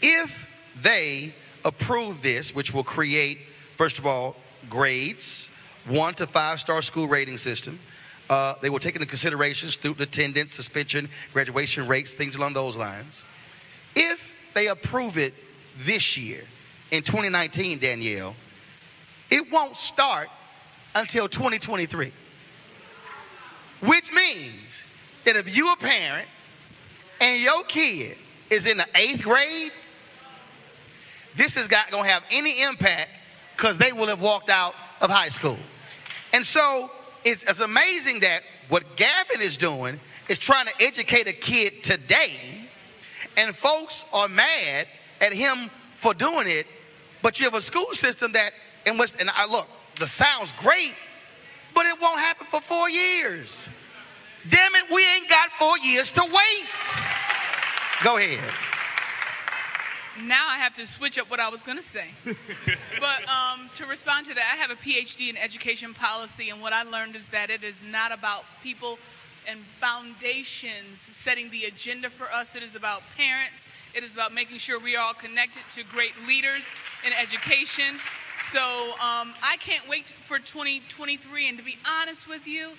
If they approve this, which will create, first of all, grades, 1 to 5-star school rating system, they will take into consideration student attendance, suspension, graduation rates, things along those lines. If they approve it this year, in 2019, Danielle, it won't start until 2023. Which means that if you're a parent and your kid is in the 8th grade, this is not going to have any impact because they will have walked out of high school. And so it's amazing that what Gavin is doing is trying to educate a kid today, and folks are mad at him for doing it, but you have a school system that, look, the sounds great, but it won't happen for 4 years. Damn it, we ain't got 4 years to wait. Go ahead. Now I have to switch up what I was going to say. But to respond to that, I have a PhD in education policy, and what I learned is that it is not about people and foundations setting the agenda for us. It is about parents. It is about making sure we are all connected to great leaders in education. So I can't wait for 2023. And to be honest with you,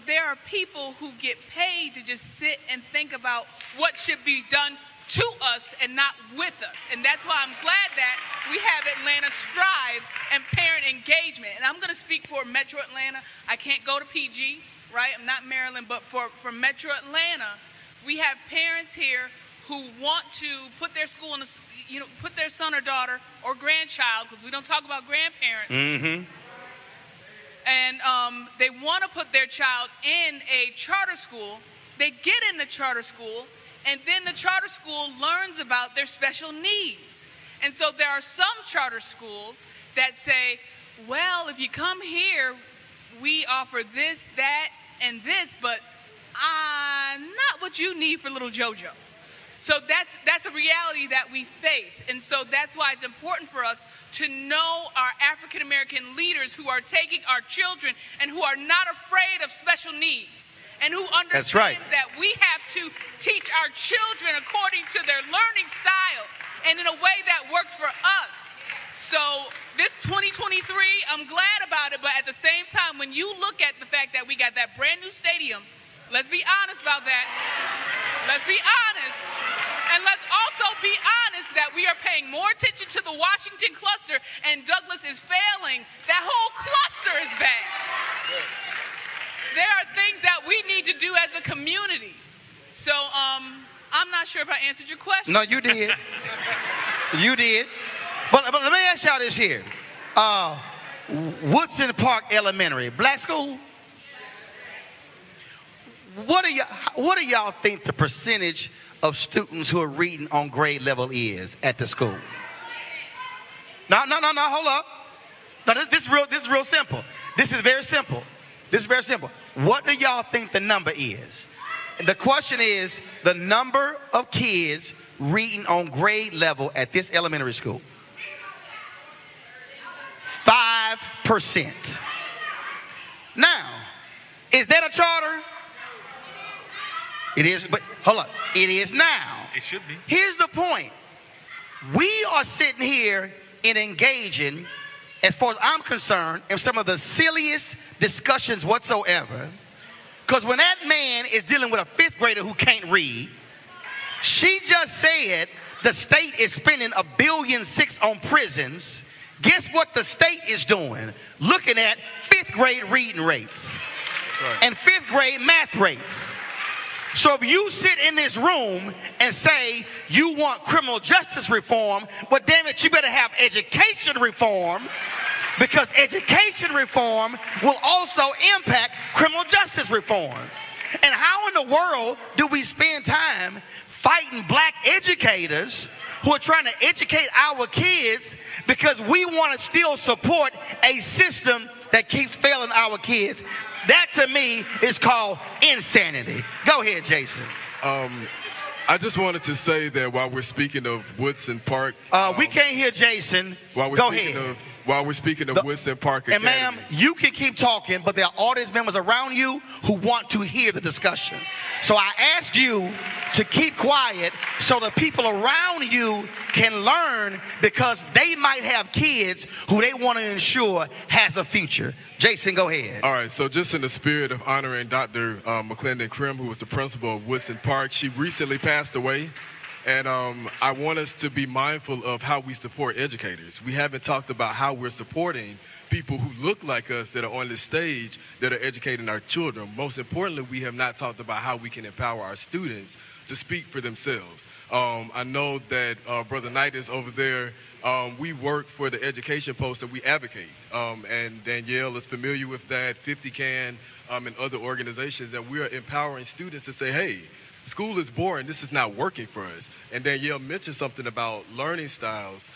there are people who get paid to just sit and think about what should be done to us and not with us. And that's why I'm glad that we have Atlanta Strive and parent engagement. And I'm going to speak for Metro Atlanta. I can't go to PG, right? I'm not Maryland, but for Metro Atlanta, we have parents here who want to put their school in put their son or daughter or grandchild, because we don't talk about grandparents. Mm-hmm. And they want to put their child in a charter school. They get in the charter school, and then the charter school learns about their special needs. And so there are some charter schools that say, well, if you come here, we offer this, that, and this, but not what you need for little JoJo. So that's a reality that we face. And so that's why it's important for us to know our African American leaders who are taking our children and who are not afraid of special needs, and who understands that we have to teach our children according to their learning style and in a way that works for us. So this 2023, I'm glad about it, but at the same time, when you look at the fact that we got that brand new stadium, let's be honest about that. Let's be honest. And let's also be honest that we are paying more attention to the Washington cluster, and Douglas is failing. That whole cluster is bad. Yes. There are things that we need to do as a community. So I'm not sure if I answered your question. No, you did. You did. But let me ask y'all this here. Woodson Park Elementary, black school? What do y'all think the percentage of students who are reading on grade level is at the school? No, hold up. No, this is real simple. This is very simple. What do y'all think the number is? And the question is the number of kids reading on grade level at this elementary school. 5%. Now, is that a charter? It is, but hold on. It is now. It should be. Here's the point. We are sitting here and engaging, as far as I'm concerned, in some of the silliest discussions whatsoever. Because when that man is dealing with a fifth grader who can't read, she just said the state is spending $1.6 billion on prisons. Guess what the state is doing? Looking at fifth grade reading rates and fifth grade math rates. So if you sit in this room and say you want criminal justice reform, well, damn it, you better have education reform, because education reform will also impact criminal justice reform. And how in the world do we spend time fighting black educators who are trying to educate our kids because we want to still support a system that keeps failing our kids? That to me is called insanity. Go ahead, Jason. I just wanted to say that while we're speaking of Woodson Park, we can't hear Jason. Go ahead. While we're speaking of Woodson Park Academy. And ma'am, you can keep talking, but there are audience members around you who want to hear the discussion. So I ask you to keep quiet so the people around you can learn, because they might have kids who they want to ensure has a future. Jason, go ahead. All right, so just in the spirit of honoring Dr. McClendon Krim, who was the principal of Woodson Park, she recently passed away. And I want us to be mindful of how we support educators. We haven't talked about how we're supporting people who look like us that are on this stage that are educating our children. Most importantly, we have not talked about how we can empower our students to speak for themselves. I know that Brother Knight is over there. We work for the education post and we advocate. And Danielle is familiar with that, 50 Can, and other organizations. And we are empowering students to say, hey, school is boring. This is not working for us. And Danielle mentioned something about learning styles.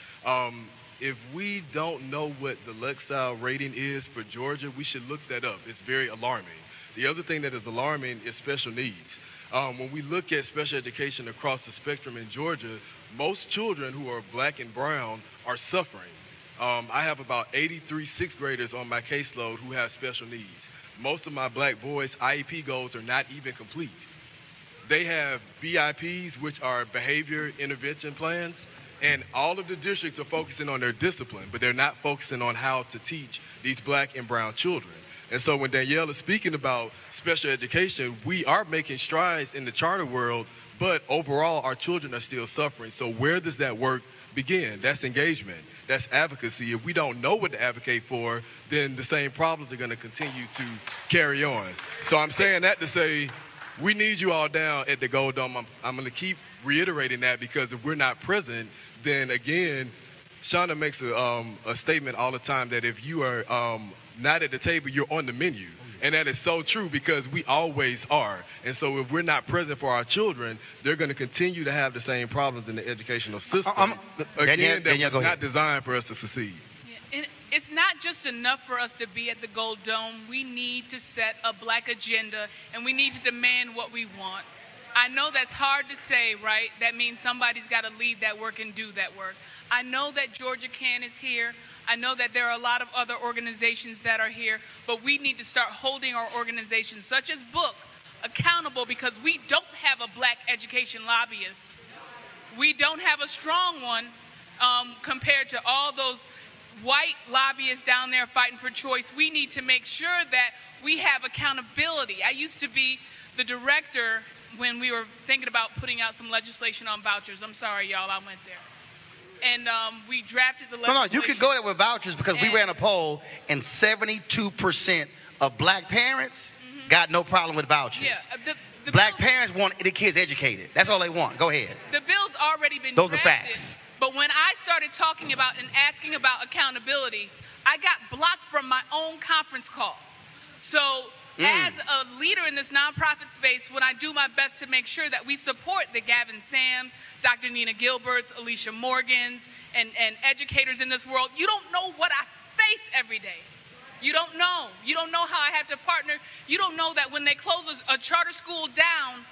If we don't know what the Lexile rating is for Georgia, we should look that up. It's very alarming. The other thing that is alarming is special needs. When we look at special education across the spectrum in Georgia, most children who are black and brown are suffering. I have about 83 sixth graders on my caseload who have special needs. Most of my black boys' IEP goals are not even complete. They have BIPs, which are behavior intervention plans, and all of the districts are focusing on their discipline, but they're not focusing on how to teach these black and brown children. And so when Danielle is speaking about special education, we are making strides in the charter world, but overall our children are still suffering. So where does that work begin? That's engagement. That's advocacy. If we don't know what to advocate for, then the same problems are going to continue to carry on. So I'm saying that to say, we need you all down at the Gold Dome. I'm going to keep reiterating that, because if we're not present, then again, Shauna makes a statement all the time that if you are not at the table, you're on the menu. And that is so true, because we always are. And so if we're not present for our children, they're going to continue to have the same problems in the educational system. Again, that was not designed for us to succeed. It's not just enough for us to be at the Gold Dome. We need to set a black agenda, and we need to demand what we want. I know that's hard to say, right? That means somebody's got to lead that work and do that work. I know that Georgia Can is here. I know that there are a lot of other organizations that are here, but we need to start holding our organizations, such as Book, accountable, because we don't have a black education lobbyist. We don't have a strong one compared to all those white lobbyists down there fighting for choice. We need to make sure that we have accountability. I used to be the director when we were thinking about putting out some legislation on vouchers. I'm sorry, y'all, I went there. And we drafted the legislation. No, you can go there with vouchers, because we ran a poll and 72% of black parents got no problem with vouchers. Yeah, the black parents want the kids educated. That's all they want. Go ahead. The bill's already been Those drafted. are facts. But when I started talking about and asking about accountability, I got blocked from my own conference call. So as a leader in this nonprofit space, when I do my best to make sure that we support the Gavin Sams, Dr. Nina Gilberts, Alicia Morgans, and educators in this world, you don't know what I face every day. You don't know. You don't know how I have to partner. You don't know that when they close a charter school down,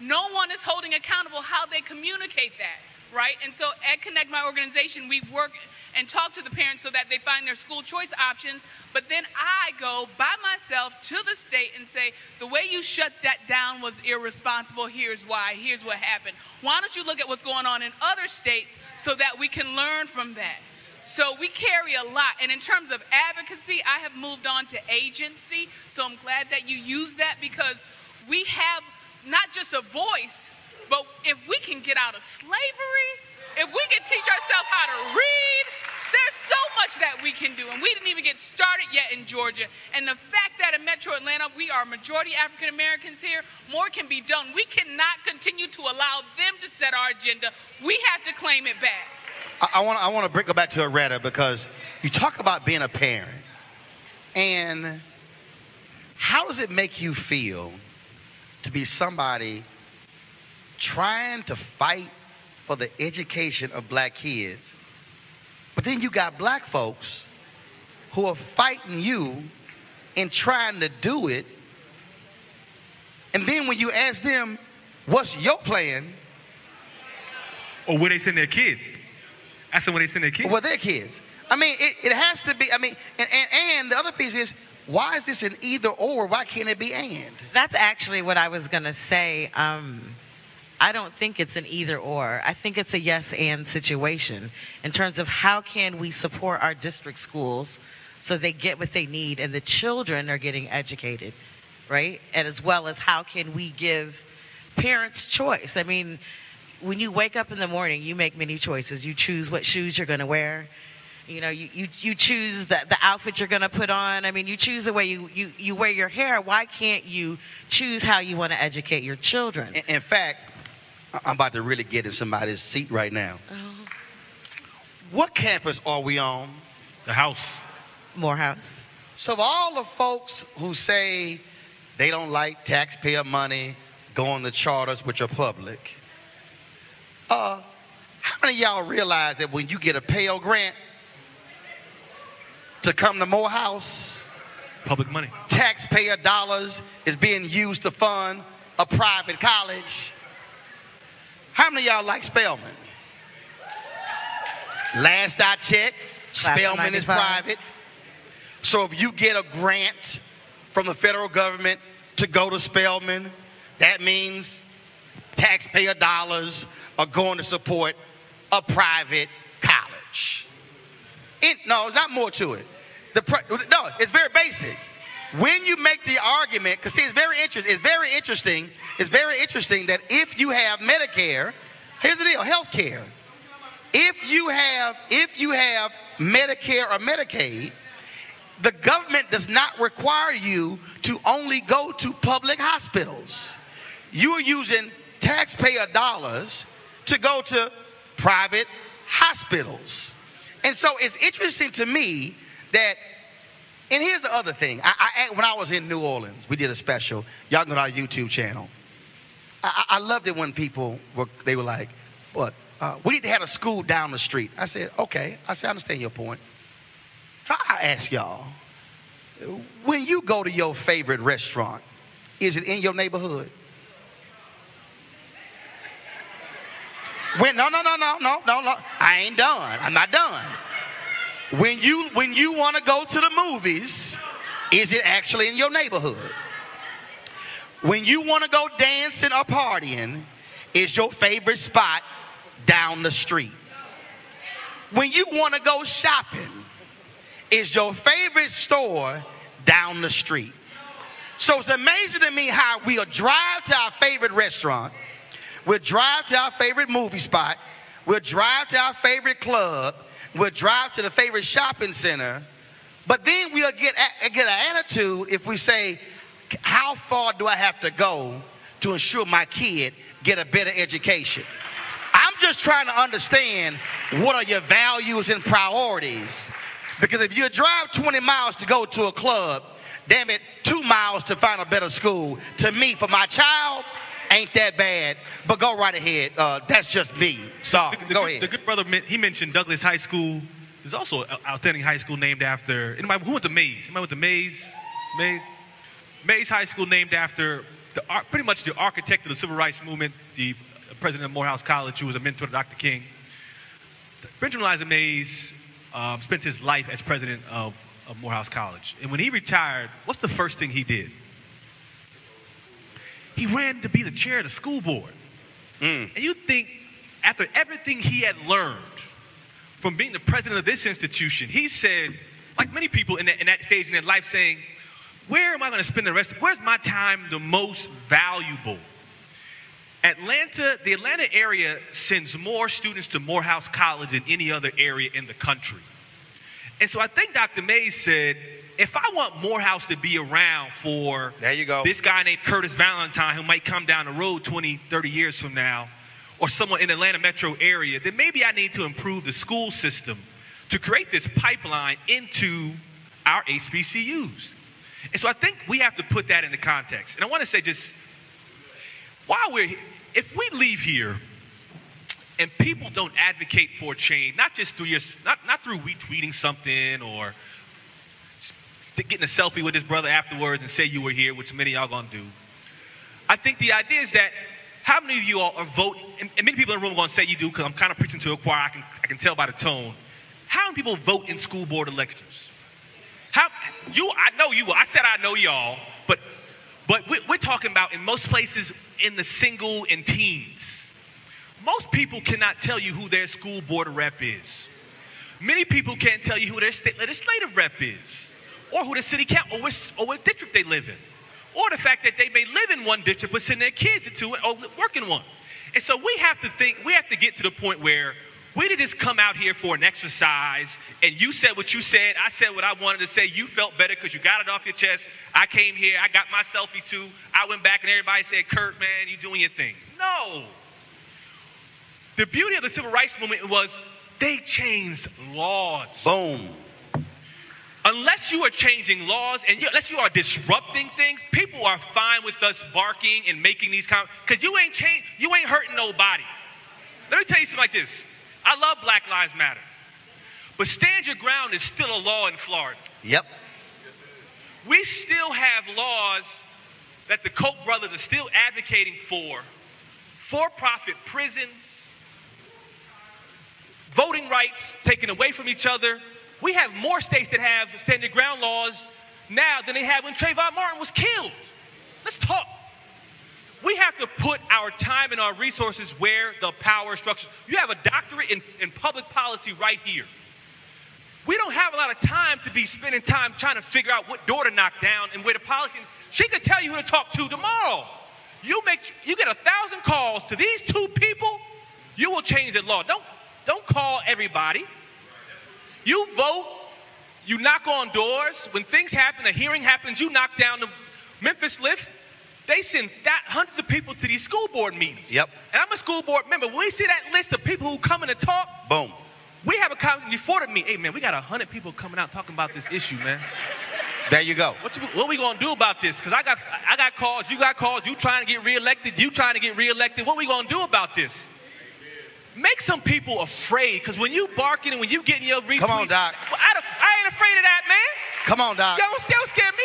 no one is holding accountable how they communicate that, right? And so at Connect, my organization, we work and talk to the parents so that they find their school choice options. But then I go by myself to the state and say, the way you shut that down was irresponsible. Here's why. Here's what happened. Why don't you look at what's going on in other states so that we can learn from that? So we carry a lot. And in terms of advocacy, I have moved on to agency. So I'm glad that you use that, because we have not just a voice, but if we can get out of slavery, if we can teach ourselves how to read, there's so much that we can do. And we didn't even get started yet in Georgia. And the fact that in Metro Atlanta, we are majority African Americans here, more can be done. We cannot continue to allow them to set our agenda. We have to claim it back. I want to go back to Aretta, because you talk about being a parent. And how does it make you feel to be somebody trying to fight for the education of black kids, but then you got black folks who are fighting you and trying to do it, and then when you ask them, what's your plan? Or where they send their kids. Ask them where they send their kids. Well, their kids. I mean, it has to be, I mean, and the other piece is, why is this an either or? Why can't it be and? That's actually what I was going to say. I don't think it's an either or. I think it's a yes and situation in terms of how can we support our district schools so they get what they need and the children are getting educated, right? And as well as how can we give parents choice. I mean, when you wake up in the morning, you make many choices. You choose what shoes you're going to wear. You know, you choose the outfit you're going to put on. I mean, you choose the way you wear your hair. Why can't you choose how you want to educate your children? In fact, I'm about to really get in somebody's seat right now. What campus are we on? The house. Morehouse. So of all the folks who say they don't like taxpayer money going to charters which are public, how many of y'all realize that when you get a Pell Grant to come to Morehouse, Public money. taxpayer dollars is being used to fund a private college? How many of y'all like Spelman? Last I checked, Spelman is private. So if you get a grant from the federal government to go to Spelman, that means taxpayer dollars are going to support a private college. No, there's not more to it. No, it's very basic. When you make the argument, because see, it's very interesting that if you have Medicare, here's the deal, health care. If you have Medicare or Medicaid, the government does not require you to only go to public hospitals. You are using taxpayer dollars to go to private hospitals. And so it's interesting to me that, and here's the other thing. When I was in New Orleans, we did a special. Y'all can go to our YouTube channel. I loved it when people were like, "What? We need to have a school down the street." I said, "Okay." I said, "I understand your point." I ask y'all, when you go to your favorite restaurant, is it in your neighborhood? No. I ain't done. I'm not done. When you want to go to the movies, is it actually in your neighborhood? When you want to go dancing or partying, is your favorite spot down the street? When you want to go shopping, is your favorite store down the street? So it's amazing to me how we'll drive to our favorite restaurant, we'll drive to our favorite movie spot, we'll drive to our favorite club, we'll drive to the favorite shopping center, but then we'll get an attitude if we say, how far do I have to go to ensure my kid get a better education? I'm just trying to understand, what are your values and priorities? Because if you drive 20 miles to go to a club, damn it, 2 miles to find a better school, to me, for my child, ain't that bad. But go right ahead. That's just me. So, go ahead. The good brother, he mentioned Douglas High School. There's also an outstanding high school named after, anybody, who went to Mays? Anybody went to Mays? Mays High School named after pretty much the architect of the Civil Rights Movement, the president of Morehouse College, who was a mentor to Dr. King. Benjamin Eliza Mays spent his life as president of Morehouse College. And when he retired, what's the first thing he did? He ran to be the chair of the school board. And you think, after everything he had learned from being the president of this institution, he said, like many people in that stage in their life, saying, where am I going to spend the rest where's my time the most valuable? The Atlanta area sends more students to Morehouse College than any other area in the country. And so I think Dr. Mays said, if I want Morehouse to be around for this guy named Curtis Valentine, who might come down the road 20, 30 years from now, or someone in the Atlanta metro area, then maybe I need to improve the school system to create this pipeline into our HBCUs. And so I think we have to put that into context. And I want to say just, if we leave here and people don't advocate for change, not just through not through retweeting something or getting a selfie with his brother afterwards and say you were here, which many of y'all gonna do. I think the idea is that how many of you all are voting, and many people in the room are gonna say you do, because I'm kind of preaching to a choir, I can tell by the tone. How many people vote in school board elections? I know you will. I said I know y'all, but we're talking about in most places in the single and teens. Most people cannot tell you who their school board rep is. Many people can't tell you who their state legislative rep is, or who the city council, or what district they live in, or the fact that they may live in one district but send their kids into it or work in one. And so we have to get to the point where we didn't just come out here for an exercise and you said what you said, I said what I wanted to say, you felt better because you got it off your chest. I came here, I got my selfie too. I went back and everybody said, Kurt, man, you doing your thing. No. The beauty of the Civil Rights Movement was they changed laws. Boom. Unless you are changing laws and unless you are disrupting things, people are fine with us barking and making these comments because you ain't hurting nobody. Let me tell you something like this. I love Black Lives Matter, but stand your ground is still a law in Florida. Yep. We still have laws that the Koch brothers are still advocating for-profit prisons, voting rights taken away from each other. We have more states that have stand your ground laws now than they had when Trayvon Martin was killed. Let's talk. We have to put our time and our resources where the power structures. You have a doctorate in public policy right here. We don't have a lot of time to be spending time trying to figure out what door to knock down and where the policy. She could tell you who to talk to tomorrow. You get 1,000 calls to these two people, you will change the law. Don't call everybody. You vote, you knock on doors. When things happen, a hearing happens, you knock down the Memphis lift. They send hundreds of people to these school board meetings. Yep. And I'm a school board member. When we see that list of people who come in to talk, boom. We have a conversation before the meeting. Hey, man, we got 100 people coming out talking about this issue, man. There you go. What are we going to do about this? Because I got calls, you got calls, you trying to get reelected, you trying to get reelected. What are we going to do about this? Make some people afraid, because when you barking and when you getting your retweets. Come on, Doc. I ain't afraid of that, man. Come on, Doc. Y'all don't scare me.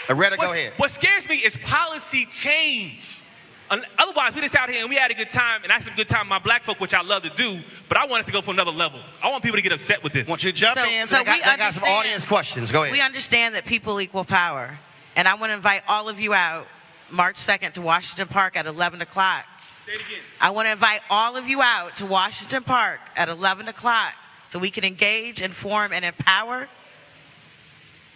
Loretta, go ahead. What scares me is policy change. Otherwise, we just out here and we had a good time, and I had some good time with my black folk, which I love to do, but I want us to go for another level. I want people to get upset with this. Want you to jump in, so I got some audience questions. Go ahead. We understand that people equal power, and I want to invite all of you out March 2nd to Washington Park at 11 o'clock. Say it again. I want to invite all of you out to Washington Park at 11 o'clock so we can engage, inform, and empower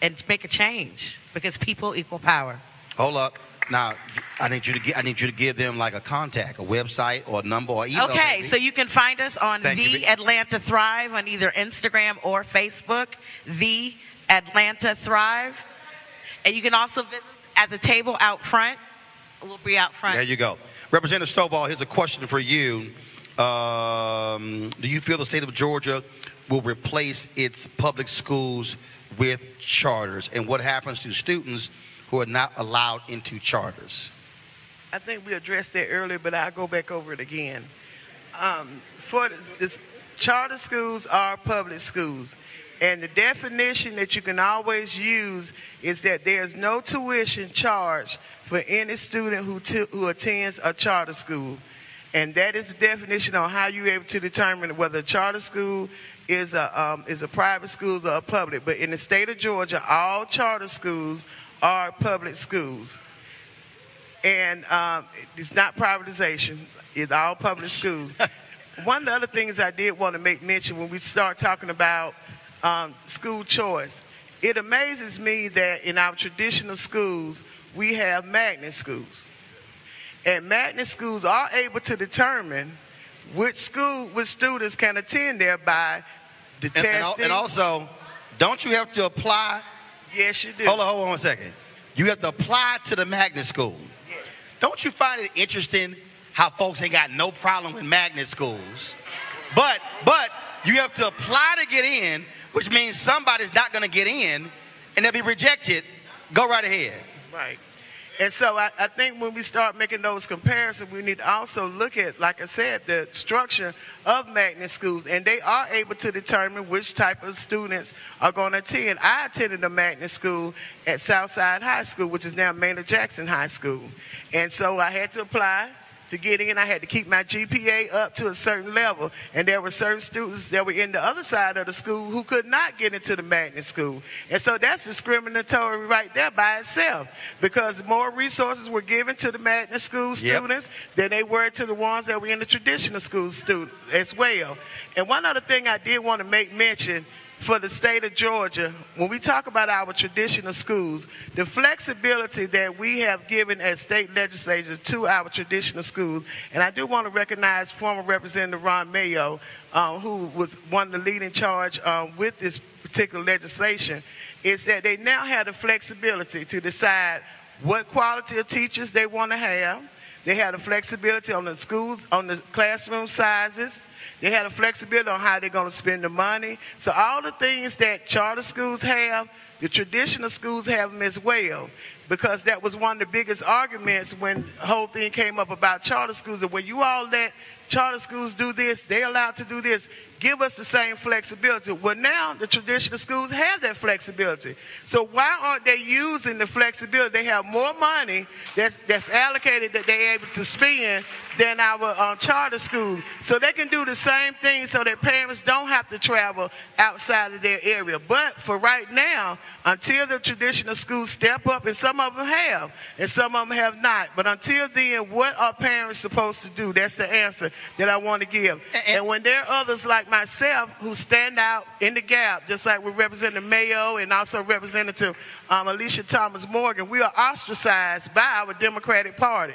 and make a change, because people equal power. Hold up. Now, I need you to give them like a contact, a website or a number or email. Okay, so you can find us on Thank you. The Atlanta Thrive on either Instagram or Facebook, The Atlanta Thrive. And you can also visit us at the table out front. We'll be out front. There you go. Representative Stovall, here's a question for you. Do you feel the state of Georgia will replace its public schools with charters? And what happens to students who are not allowed into charters? I think we addressed that earlier, but I'll go back over it again. For this, charter schools are public schools. And the definition that you can always use is that there's no tuition charge for any student who attends a charter school. And that is the definition on how you're able to determine whether a charter school is a private school or a public. But in the state of Georgia, all charter schools are public schools. And it's not privatization. It's all public schools. One of the other things I did want to make mention when we start talking about school choice, it amazes me that in our traditional schools, we have magnet schools. And magnet schools are able to determine which students can attend there by the testing. And also, don't you have to apply? Yes, you do. Hold on 1 second. You have to apply to the magnet school. Yes. Don't you find it interesting how folks ain't got no problem with magnet schools, but you have to apply to get in, which means somebody's not going to get in, and they'll be rejected. Go right ahead. Right. And so I think when we start making those comparisons, we need to also look at, like I said, the structure of magnet schools. And they are able to determine which type of students are going to attend. I attended a magnet school at Southside High School, which is now Maynard Jackson High School. And so I had to apply to get in. I had to keep my GPA up to a certain level. And there were certain students that were in the other side of the school who could not get into the magnet school. And so that's discriminatory right there by itself, because more resources were given to the magnet school students than they were to the ones that were in the traditional school students as well. And one other thing I did want to make mention for the state of Georgia, when we talk about our traditional schools, the flexibility that we have given as state legislators to our traditional schools, and I do want to recognize former Representative Ron Mayo, who was one of the leading charge with this particular legislation, is that they now have the flexibility to decide what quality of teachers they want to have. They have the flexibility on the schools, on the classroom sizes. They had a flexibility on how they're going to spend the money. So all the things that charter schools have, the traditional schools have them as well, because that was one of the biggest arguments when the whole thing came up about charter schools, that when you all let charter schools do this, they're allowed to do this, give us the same flexibility. Well, now the traditional schools have that flexibility. So why aren't they using the flexibility? They have more money that's allocated that they're able to spend than our charter schools. So they can do the same thing so that parents don't have to travel outside of their area. But for right now, until the traditional schools step up, and some of them have, and some of them have not. But until then, what are parents supposed to do? That's the answer that I want to give. And when there are others like myself who stand out in the gap, just like with Representative Mayo and also Representative Alicia Thomas Morgan, we are ostracized by our Democratic Party.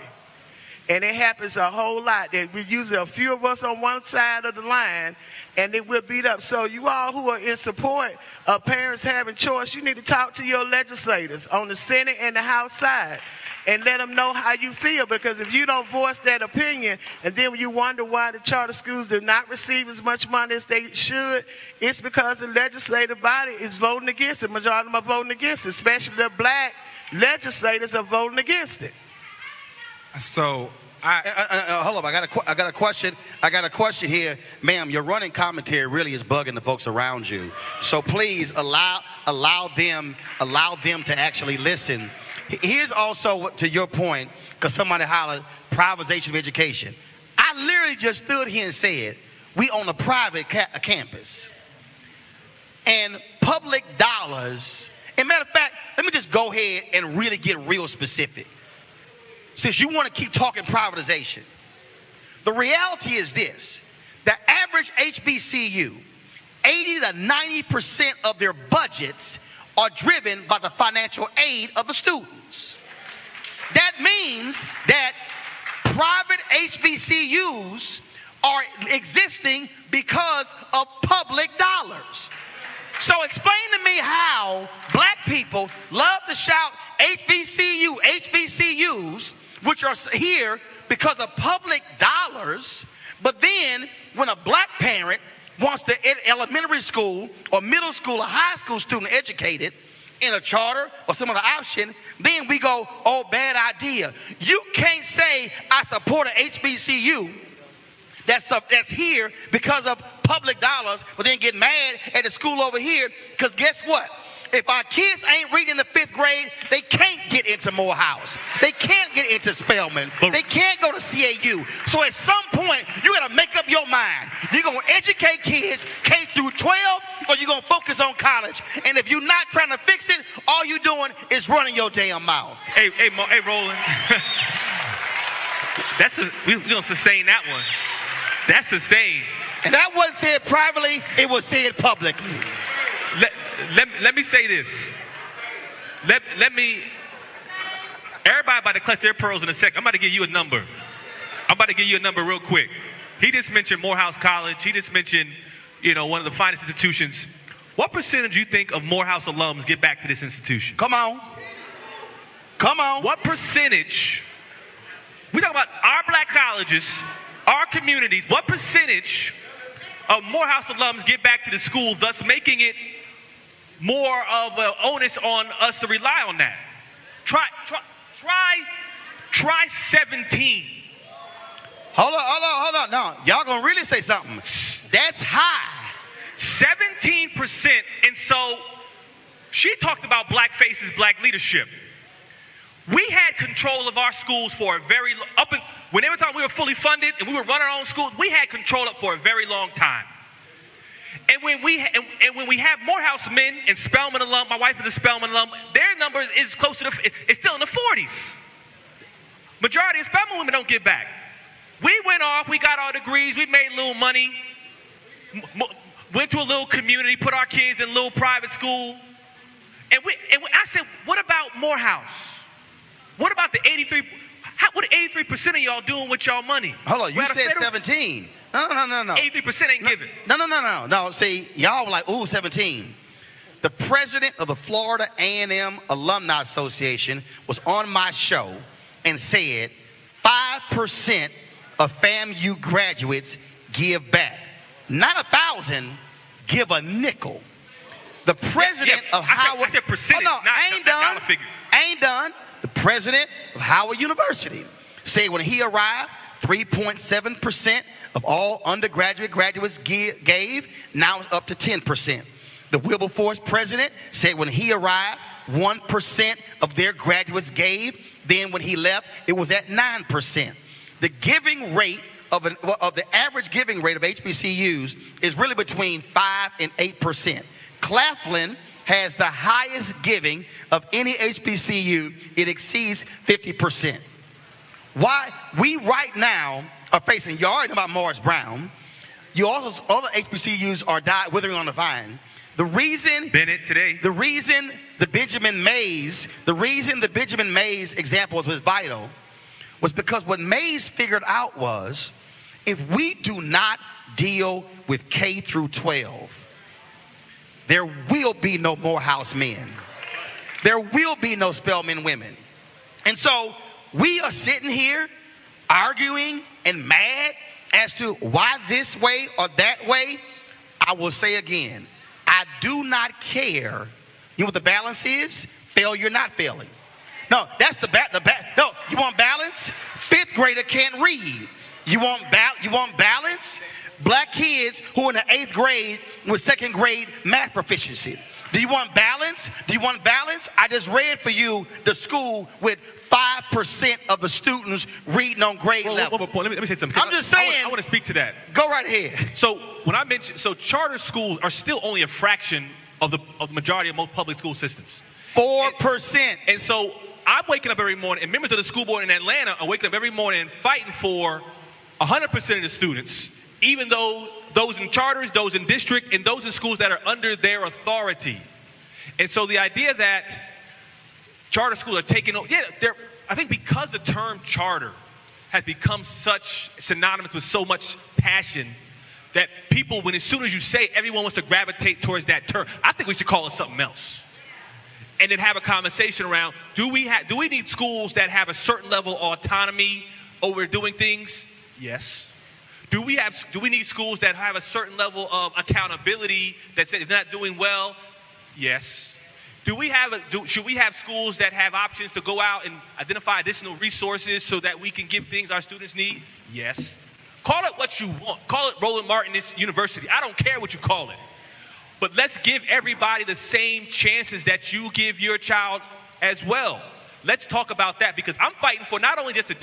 And it happens a whole lot. That we usually a few of us on one side of the line, and then we're beat up. So you all who are in support of parents having choice, you need to talk to your legislators on the Senate and the House side and let them know how you feel. Because if you don't voice that opinion, and then you wonder why the charter schools do not receive as much money as they should, it's because the legislative body is voting against it. Majority of them are voting against it, especially the black legislators are voting against it. So, hold up. I got a question. I got a question here, ma'am. Your running commentary really is bugging the folks around you. So please allow them to actually listen. Here's also to your point, because somebody hollered privatization of education. I literally just stood here and said we on a private campus, and public dollars. And matter of fact, let me just go ahead and really get real specific. Since you want to keep talking privatization, the reality is this: the average HBCU, 80 to 90% of their budgets are driven by the financial aid of the students. That means that private HBCUs are existing because of public dollars. So explain to me how black people love to shout HBCUs, which are here because of public dollars, But then when a black parent wants the elementary school or middle school or high school student educated in a charter or some other option, then we go, oh, bad idea. You can't say I support an HBCU that's here because of public dollars, but then get mad at the school over here, because guess what? If our kids ain't reading in the 5th grade, they can't get into Morehouse. They can't get into Spelman. They can't go to CAU. So at some point, you got to make up your mind. You're going to educate kids K through 12, or you're going to focus on college. And if you're not trying to fix it, all you're doing is running your damn mouth. Hey, Roland. We're going to sustain that one. That's sustained. And that wasn't said privately, it was said publicly. Let me say this. Everybody about to clutch their pearls in a second. I'm about to give you a number. Real quick. He just mentioned Morehouse College. He just mentioned, one of the finest institutions. What percentage do you think of Morehouse alums get back to this institution? Come on. What percentage, we talk about our black colleges, our communities, what percentage of Morehouse alums get back to the school, thus making it more of an onus on us to rely on that? Try 17. Hold on. No, y'all gonna really say something. That's high. 17%. And so she talked about black faces, black leadership. We had control of our schools for a very when every time we were fully funded and we were running our own schools, we had control for a very long time. And when we have Morehouse men and Spelman alum, my wife is a Spelman alum, their numbers is close to it's still in the 40s. Majority of Spelman women don't get back. We went off, we got our degrees, we made a little money, went to a little community, put our kids in a little private school. And I said, what about Morehouse? What about the 83? What are 83% of y'all doing with y'all money? Hold on, you said 17. No. 83% ain't given. No. See, y'all were like, ooh, 17. The president of the Florida A&M Alumni Association was on my show and said 5% of FAMU graduates give back. Not 1,000, give a nickel. The president of Howard. I said percentage, not dollar figure. I ain't done. The president of Howard University said when he arrived, 3.7% of all undergraduate graduates gave. Now it's up to 10%. The Wilberforce president said when he arrived, 1% of their graduates gave. Then when he left, it was at 9%. The giving rate of the average giving rate of HBCUs is really between 5 and 8%. Claflin has the highest giving of any HBCU. It exceeds 50%. Why we right now are facing, you already know about Morris Brown. You also, other HBCUs are withering on the vine. The reason Bennett today. The reason the Benjamin Mays example was vital was because what Mays figured out was if we do not deal with K through 12, there will be no Morehouse men. There will be no Spelman women. And so we are sitting here arguing and mad as to why this way or that way. I will say again, I do not care. You know what the balance is? Failure, not failing. No, that's no, you want balance? 5th grader can't read. You want balance? Black kids who are in the 8th grade with 2nd grade math proficiency. Do you want balance? I just read for you the school with 5% of the students reading on grade level. Let me say something. I'm just saying. I want to speak to that. Go right ahead. So when I mentioned, charter schools are still only a fraction of the majority of most public school systems. 4%. And so I'm waking up every morning, and members of the school board in Atlanta are waking up every morning and fighting for 100% of the students, even though those in charters, those in district, and those in schools that are under their authority. And so the idea that charter schools are taking over, I think because the term charter has become such synonymous with so much passion that people, as soon as you say it, everyone wants to gravitate towards that term. I think we should call it something else. And then have a conversation around, do we need schools that have a certain level of autonomy over doing things? Yes. Do we need schools that have a certain level of accountability that says they're not doing well? Yes. Should we have schools that have options to go out and identify additional resources so that we can give things our students need? Yes. Call it what you want. Call it Roland Martin University. I don't care what you call it. But let's give everybody the same chances that you give your child as well. Let's talk about that, because I'm fighting for not only just I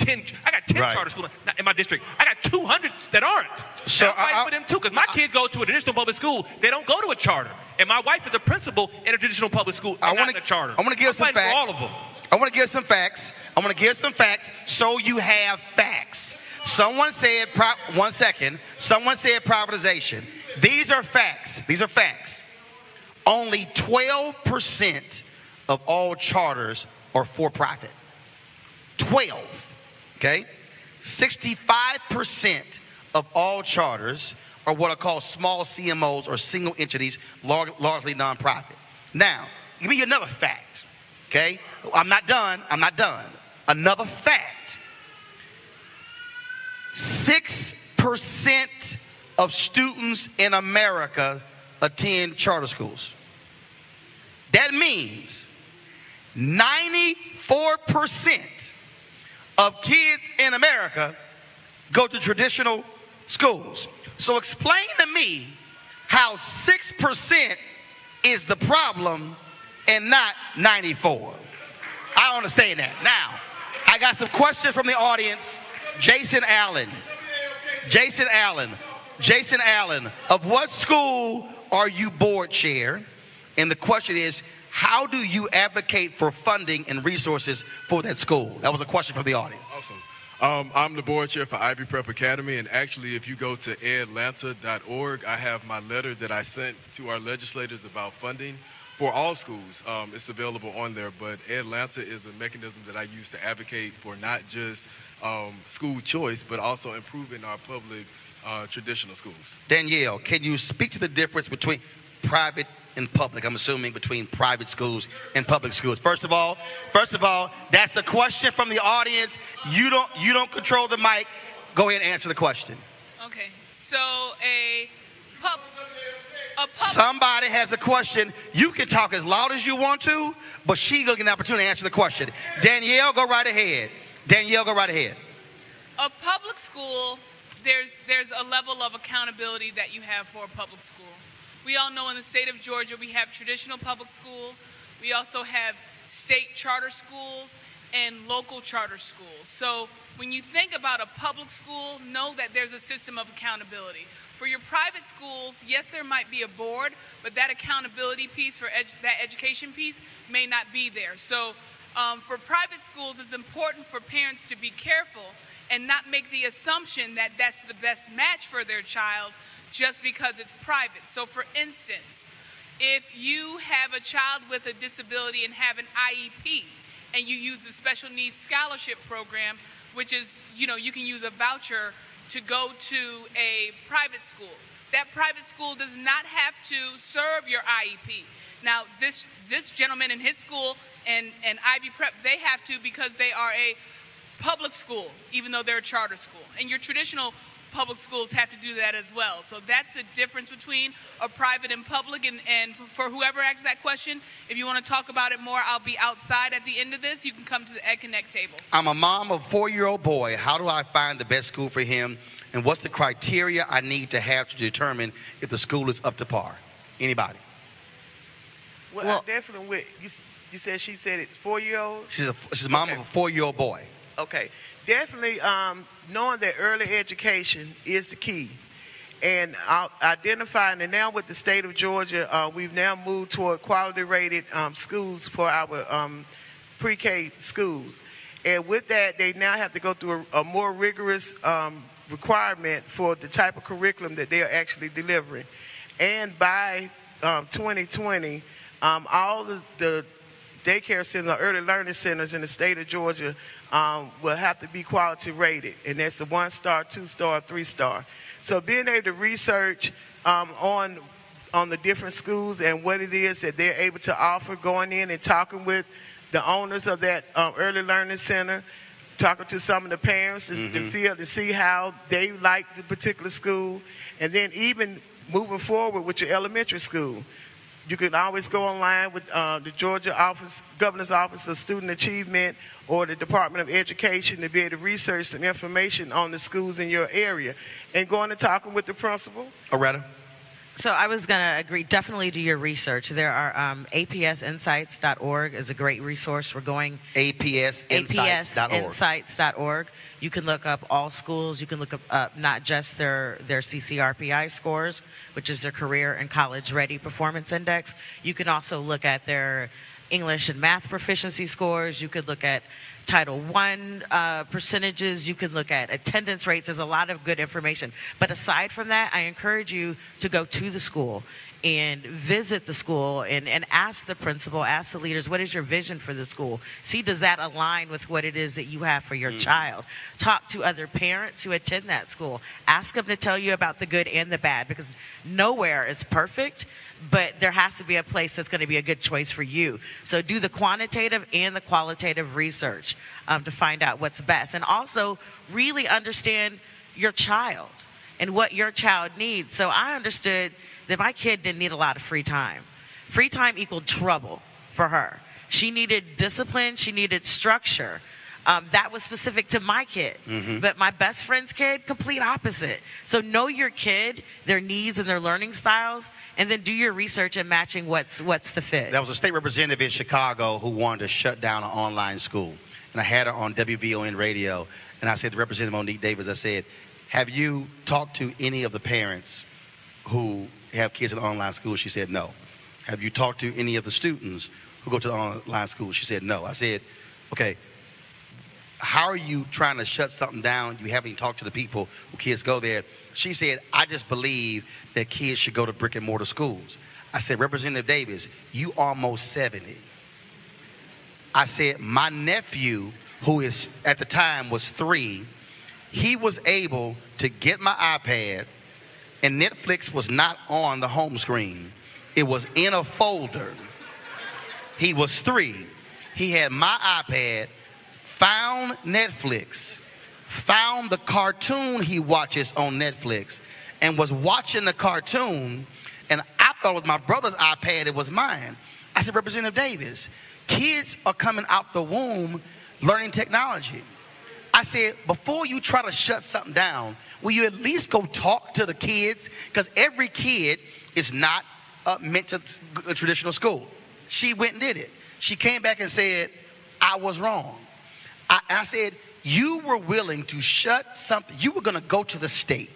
got 10 charter schools in my district. I got 200 that aren't. So I'm fighting for them too, because my kids go to a traditional public school. They don't go to a charter. And my wife is a principal in a traditional public school and not in a charter. I want to give some facts. For all of them. I want to give some facts. I want to give some facts so you have facts. Someone said, one second. Someone said privatization. These are facts. These are facts. Only 12% of all charters are for profit. 12, okay? 65% of all charters are what are called small CMOs, or single entities, largely nonprofit. Now, give me another fact, okay? I'm not done. Another fact. 6% of students in America attend charter schools. That means 94% of kids in America go to traditional schools. So explain to me how 6% is the problem and not 94. I don't understand that. Now, I got some questions from the audience. Jason Allen, of what school are you board chair? And the question is, how do you advocate for funding and resources for that school? That was a question from the audience. Awesome. I'm the board chair for Ivy Prep Academy, and actually, if you go to edlanta.org, I have my letter that I sent to our legislators about funding for all schools. It's available on there, but Edlanta is a mechanism that I use to advocate for not just school choice, but also improving our public traditional schools. Danielle, can you speak to the difference between private and public? I'm assuming between private schools and public schools. First of all, that's a question from the audience. You don't control the mic. Go ahead and answer the question. Okay. So somebody has a question. You can talk as loud as you want to, but she's going to get an opportunity to answer the question. Danielle, go right ahead. A public school, there's a level of accountability that you have for a public school. We all know in the state of Georgia we have traditional public schools. We also have state charter schools and local charter schools. So when you think about a public school, know that there's a system of accountability. For your private schools, yes, there might be a board, but that accountability piece for that education piece may not be there. So for private schools, it's important for parents to be careful and not make the assumption that that's the best match for their child just because it's private. So for instance, if you have a child with a disability and have an IEP and you use the special needs scholarship program, which is, you can use a voucher to go to a private school. That private school does not have to serve your IEP. Now, this gentleman in his school and Ivy Prep, they have to because they are a public school, even though they're a charter school. And your traditional public schools have to do that as well. So that's the difference between a private and public. And for whoever asks that question, if you want to talk about it more, I'll be outside at the end of this. You can come to the Ed Connect table. I'm a mom of a 4-year-old boy. How do I find the best school for him? And what's the criteria I need to have to determine if the school is up to par? Anybody? Well, I definitely would. You said she said it's 4-year-old? She's a mom of a 4-year-old boy. Okay. Definitely knowing that early education is the key. And identifying, and now with the state of Georgia, we've now moved toward quality-rated schools for our pre-K schools. And with that, they now have to go through a more rigorous requirement for the type of curriculum that they're actually delivering. And by 2020, all the daycare centers, early learning centers in the state of Georgia will have to be quality rated. And that's the 1-star, 2-star, 3-star. So being able to research on the different schools and what it is that they're able to offer, going in and talking with the owners of that early learning center, talking to some of the parents to feel to see how they like the particular school, and then even moving forward with your elementary school. You can always go online with the Georgia Governor's Office of Student Achievement or the Department of Education to be able to research some information on the schools in your area and going and talking with the principal. Aretta? So I was going to agree, definitely do your research. There are apsinsights.org is a great resource for going. apsinsights.org. apsinsights.org. You can look up all schools. You can look up not just their CCRPI scores, which is their Career and College Ready Performance Index. You can also look at their English and math proficiency scores. You could look at Title I percentages. You can look at attendance rates. There's a lot of good information. But aside from that, I encourage you to go to the school and visit the school and ask the principal, ask the leaders, what is your vision for the school? See, does that align with what it is that you have for your child? Talk to other parents who attend that school. Ask them to tell you about the good and the bad, because nowhere is perfect, but there has to be a place that's going to be a good choice for you. So do the quantitative and the qualitative research to find out what's best. And also really understand your child and what your child needs. So I understood that my kid didn't need a lot of free time. Free time equaled trouble for her. She needed discipline. She needed structure. That was specific to my kid. But my best friend's kid, complete opposite. So know your kid, their needs and their learning styles, and then do your research and matching what's the fit. There was a state representative in Chicago who wanted to shut down an online school. And I had her on WVON radio. And I said to Representative Monique Davis, I said, have you talked to any of the parents who have kids in online school? She said, no. Have you talked to any of the students who go to the online school? She said, no. I said, okay, how are you trying to shut something down? You haven't even talked to the people who kids go there. She said, I just believe that kids should go to brick and mortar schools. I said, Representative Davis, you almost 70. I said, my nephew, who is at the time was 3, he was able to get my iPad, and Netflix was not on the home screen. It was in a folder. He was 3. He had my iPad, found Netflix, found the cartoon he watches on Netflix, and was watching the cartoon, and I thought it was my brother's iPad, it was mine. I said, Representative Davis, kids are coming out the womb learning technology. I said, before you try to shut something down, will you at least go talk to the kids? Because every kid is not meant to a traditional school. She went and did it. She came back and said, I was wrong. I said, you were willing to shut something. You were going to go to the state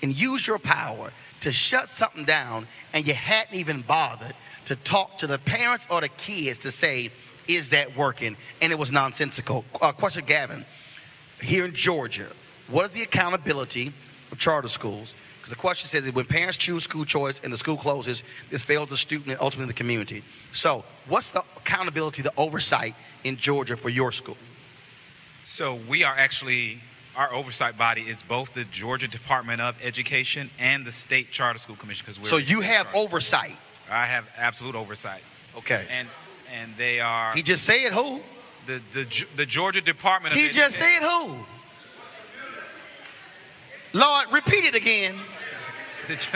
and use your power to shut something down, and you hadn't even bothered to talk to the parents or the kids to say, is that working? And it was nonsensical. Question, Gavin. Here in Georgia, what is the accountability of charter schools? Because the question says that when parents choose school choice and the school closes, this fails the student and ultimately the community. So what's the accountability, the oversight in Georgia for your school? So we are actually, our oversight body is both the Georgia Department of Education and the State Charter School Commission. So you have oversight? I have absolute oversight. Okay. And they are... He just said who? The Georgia Department of Education. He just said who? Lord, repeat it again.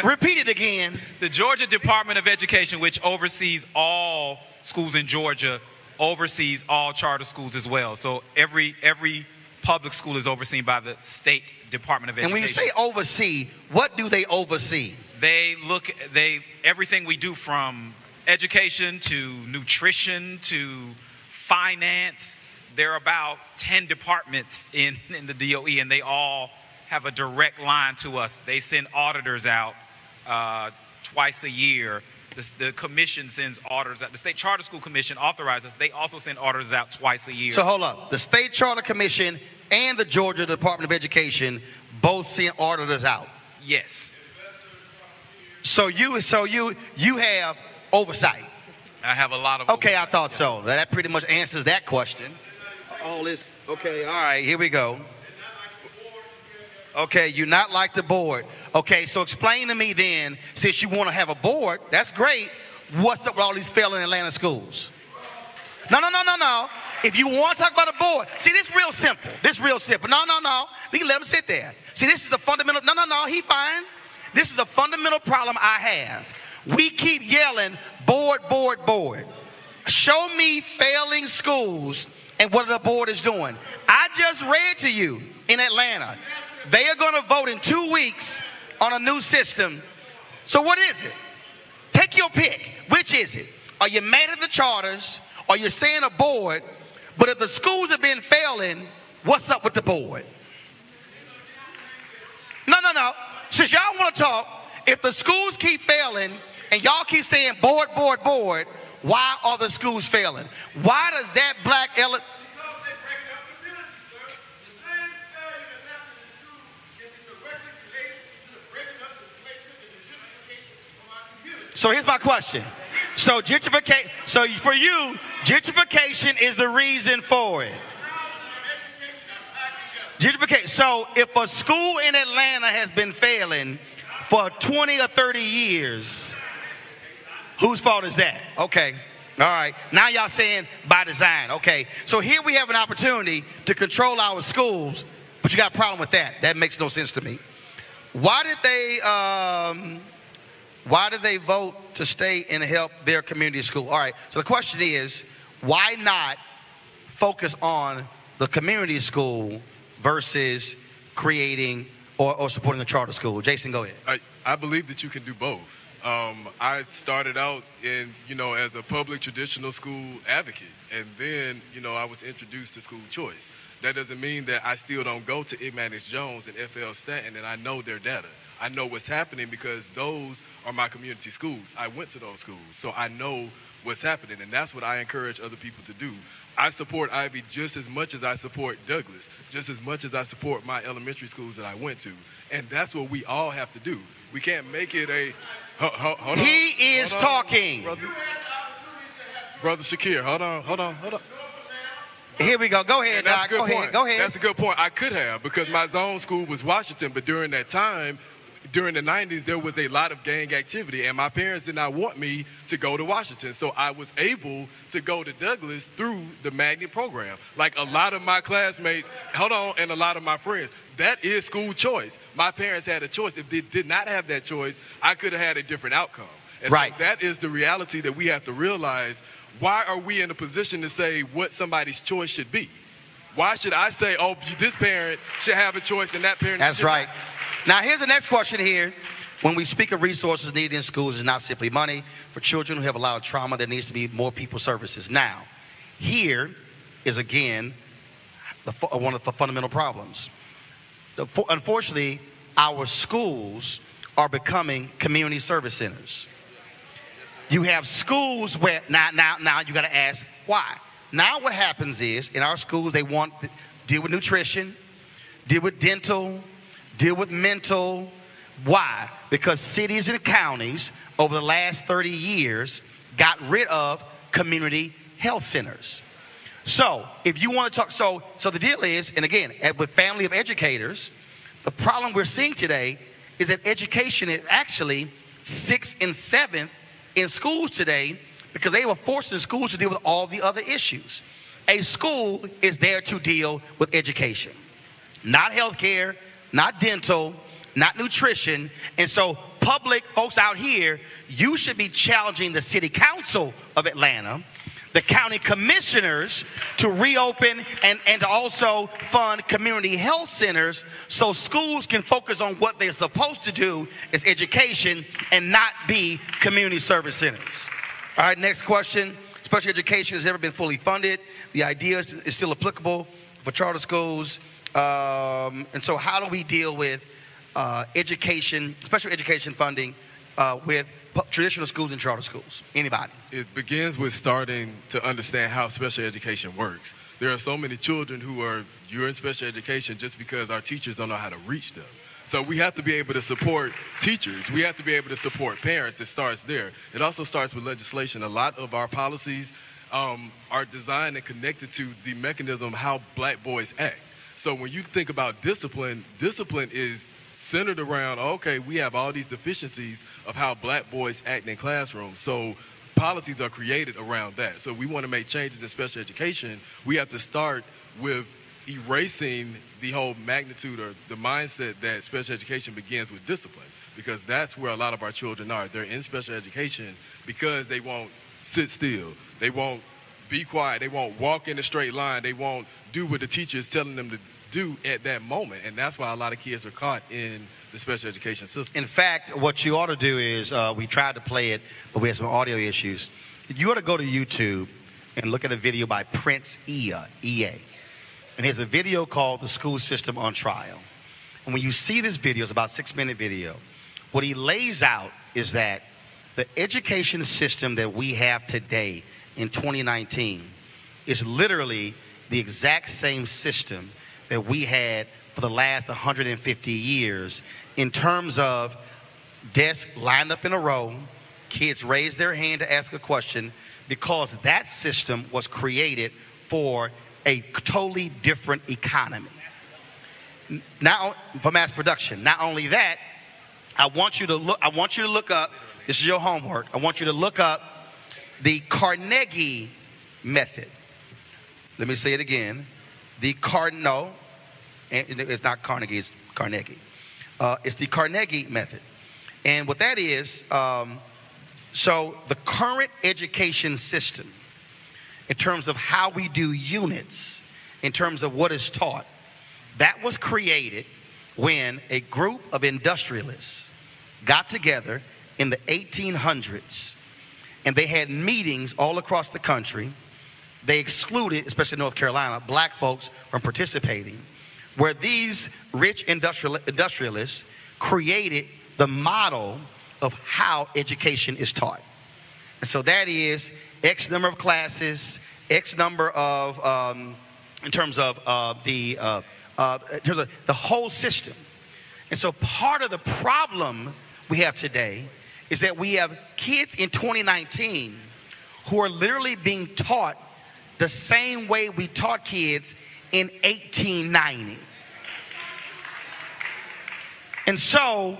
Repeat it again. The Georgia Department of Education, which oversees all schools in Georgia, oversees all charter schools as well. So every public school is overseen by the State Department of Education. And when you say oversee, what do they oversee? Everything we do, from education to nutrition to finance. There are about 10 departments in the DOE, and they all have a direct line to us. They send auditors out twice a year. The commission sends auditors out. The State Charter School Commission authorizes. They also send auditors out twice a year. So hold up. The State Charter Commission and the Georgia Department of Education both send auditors out? Yes. So you have oversight? I have a lot of Okay, oversight. I thought so. That pretty much answers that question. All this. Okay, all right, here we go. Okay, you're not like the board. Okay, so explain to me then, since you want to have a board, that's great. What's up with all these failing Atlanta schools? No. If you want to talk about a board, see, this real simple. This real simple. No. We can let him sit there. See, this is the fundamental. No. He fine. This is the fundamental problem I have. We keep yelling, board. Show me failing schools and what the board is doing. I just read to you in Atlanta. They are going to vote in 2 weeks on a new system. So what is it? Take your pick. Which is it? Are you mad at the charters? Or you're saying a board? But if the schools have been failing, what's up with the board? No. Since y'all want to talk, if the schools keep failing and y'all keep saying board, why are the schools failing? Why does that black element... So here's my question. So for you, gentrification is the reason for it. Gentrification. So if a school in Atlanta has been failing for 20 or 30 years, whose fault is that? Okay. All right. Now y'all saying by design. Okay. So here we have an opportunity to control our schools, but you got a problem with that. That makes no sense to me. Why did they vote to stay and help their community school? All right. So the question is, why not focus on the community school versus creating or supporting a charter school? Jason, go ahead. I believe that you can do both. I started out as a public traditional school advocate, and then, I was introduced to school choice. That doesn't mean that I still don't go to Ignatius Jones and FL Stanton and I know their data. I know what's happening because those are my community schools. I went to those schools, so I know what's happening, and that's what I encourage other people to do. I support Ivy just as much as I support Douglas, just as much as I support my elementary schools that I went to, and that's what we all have to do. We can't make it a... Hold on. He is talking. Brother Shakir, hold on. Here we go. Go ahead, Doc. Go ahead. That's a good point. I could have, because my zone school was Washington, but during that time, during the 90s, there was a lot of gang activity, and my parents did not want me to go to Washington. So I was able to go to Douglas through the magnet program. Like a lot of my classmates, and a lot of my friends. That is school choice. My parents had a choice. If they did not have that choice, I could have had a different outcome. And right. So that is the reality that we have to realize. Why are we in a position to say what somebody's choice should be? Why should I say, oh, this parent should have a choice and that parent That's should right. not? Now, here's the next question here. When we speak of resources needed in schools, it's not simply money. For children who have a lot of trauma, there needs to be more people services. Now, here is, again, one of the fundamental problems. Unfortunately, our schools are becoming community service centers. You have schools where, now you got to ask why. Now what happens is, in our schools, they want to deal with nutrition, deal with dental, deal with mental. Why? Because cities and counties over the last 30 years got rid of community health centers. So if you want to talk, so the deal is, and again, with family of educators, the problem we're seeing today is that education is actually 6th and 7th in schools today because they were forcing schools to deal with all the other issues. A school is there to deal with education, not healthcare, not dental, not nutrition. And so public folks out here, you should be challenging the city council of Atlanta, the county commissioners, to reopen and to also fund community health centers so schools can focus on what they're supposed to do as education and not be community service centers. All right, next question. Special education has never been fully funded. The idea is still applicable for charter schools. And so how do we deal with education, special education funding with traditional schools and charter schools? Anybody? It begins with starting to understand how special education works. There are so many children you're in special education just because our teachers don't know how to reach them. So we have to be able to support teachers. We have to be able to support parents. It starts there. It also starts with legislation. A lot of our policies are designed and connected to the mechanism of how black boys act. So when you think about discipline is centered around, okay, we have all these deficiencies of how black boys act in classrooms. So policies are created around that. So we want to make changes in special education. We have to start with erasing the whole magnitude or the mindset that special education begins with discipline, because that's where a lot of our children are. They're in special education because they won't sit still. They won't be quiet. They won't walk in a straight line. They won't do what the teacher is telling them to do at that moment. And that's why a lot of kids are caught in the special education system. In fact, what you ought to do is, we tried to play it, but we had some audio issues. You ought to go to YouTube and look at a video by Prince EA. And there's a video called The School System on Trial. And when you see this video, it's about a 6-minute video, what he lays out is that the education system that we have today in 2019 is literally the exact same system that we had for the last 150 years in terms of desks lined up in a row, kids raise their hand to ask a question, because that system was created for a totally different economy. Now, for mass production. Not only that, I want you to look up, this is your homework, I want you to look up the Carnegie method. Let me say it again. No, it's not Carnegie, it's Carnegie. It's the Carnegie method. And what that is, so the current education system, in terms of how we do units, in terms of what is taught, that was created when a group of industrialists got together in the 1800s, and they had meetings all across the country. They excluded, especially North Carolina, black folks from participating, where these rich industrialists created the model of how education is taught. And so that is X number of classes, X number of, in terms of the whole system. And so part of the problem we have today is that we have kids in 2019 who are literally being taught the same way we taught kids in 1890. And so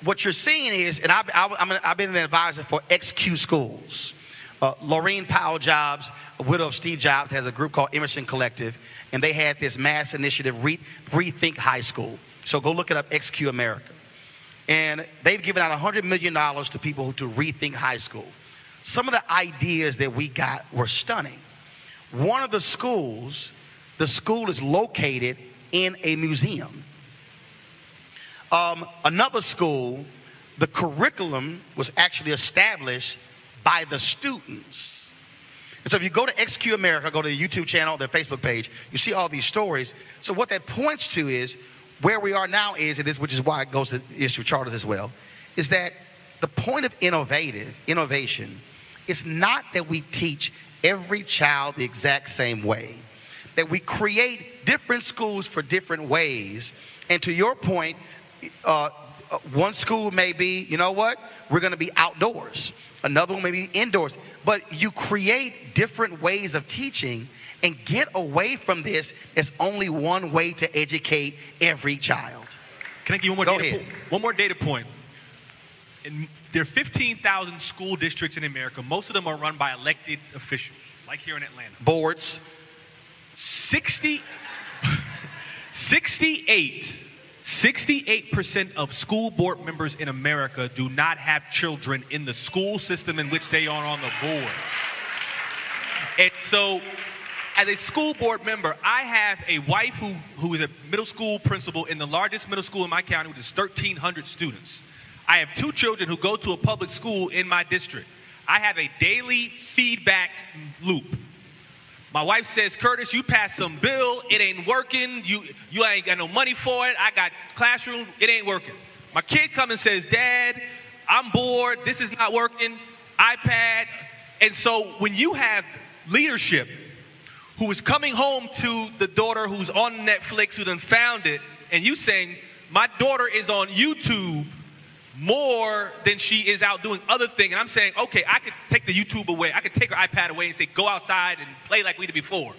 what you're seeing is, and I've been an advisor for XQ schools. Laureen Powell Jobs, a widow of Steve Jobs, has a group called Emerson Collective, and they had this mass initiative, Rethink High School. So go look it up, XQ America. And they've given out $100 million to people to rethink high school. Some of the ideas that we got were stunning. One of the schools, the school is located in a museum. Another school, the curriculum was actually established by the students. And so if you go to XQ America, go to the YouTube channel, their Facebook page, you see all these stories. So what that points to is where we are now is, and this, which is why it goes to the issue of charters as well, is that the point of innovation is not that we teach every child the exact same way, that we create different schools for different ways. And to your point, one school may be, you know what, we're going to be outdoors. Another one may be indoors. But you create different ways of teaching and get away from this as only one way to educate every child. Can I give you one more data point? There are 15,000 school districts in America. Most of them are run by elected officials, like here in Atlanta. Boards. 68% of school board members in America do not have children in the school system in which they are on the board. And so, as a school board member, I have a wife who is a middle school principal in the largest middle school in my county, which is 1,300 students. I have 2 children who go to a public school in my district. I have a daily feedback loop. My wife says, Curtis, you passed some bill, it ain't working, you ain't got no money for it, I got classroom, it ain't working. My kid comes and says, Dad, I'm bored, this is not working, iPad. And so when you have leadership who is coming home to the daughter who's on Netflix, who done found it, and you saying, my daughter is on YouTube more than she is out doing other things. And I'm saying, okay, I could take the YouTube away. I could take her iPad away and say, go outside and play like we did before.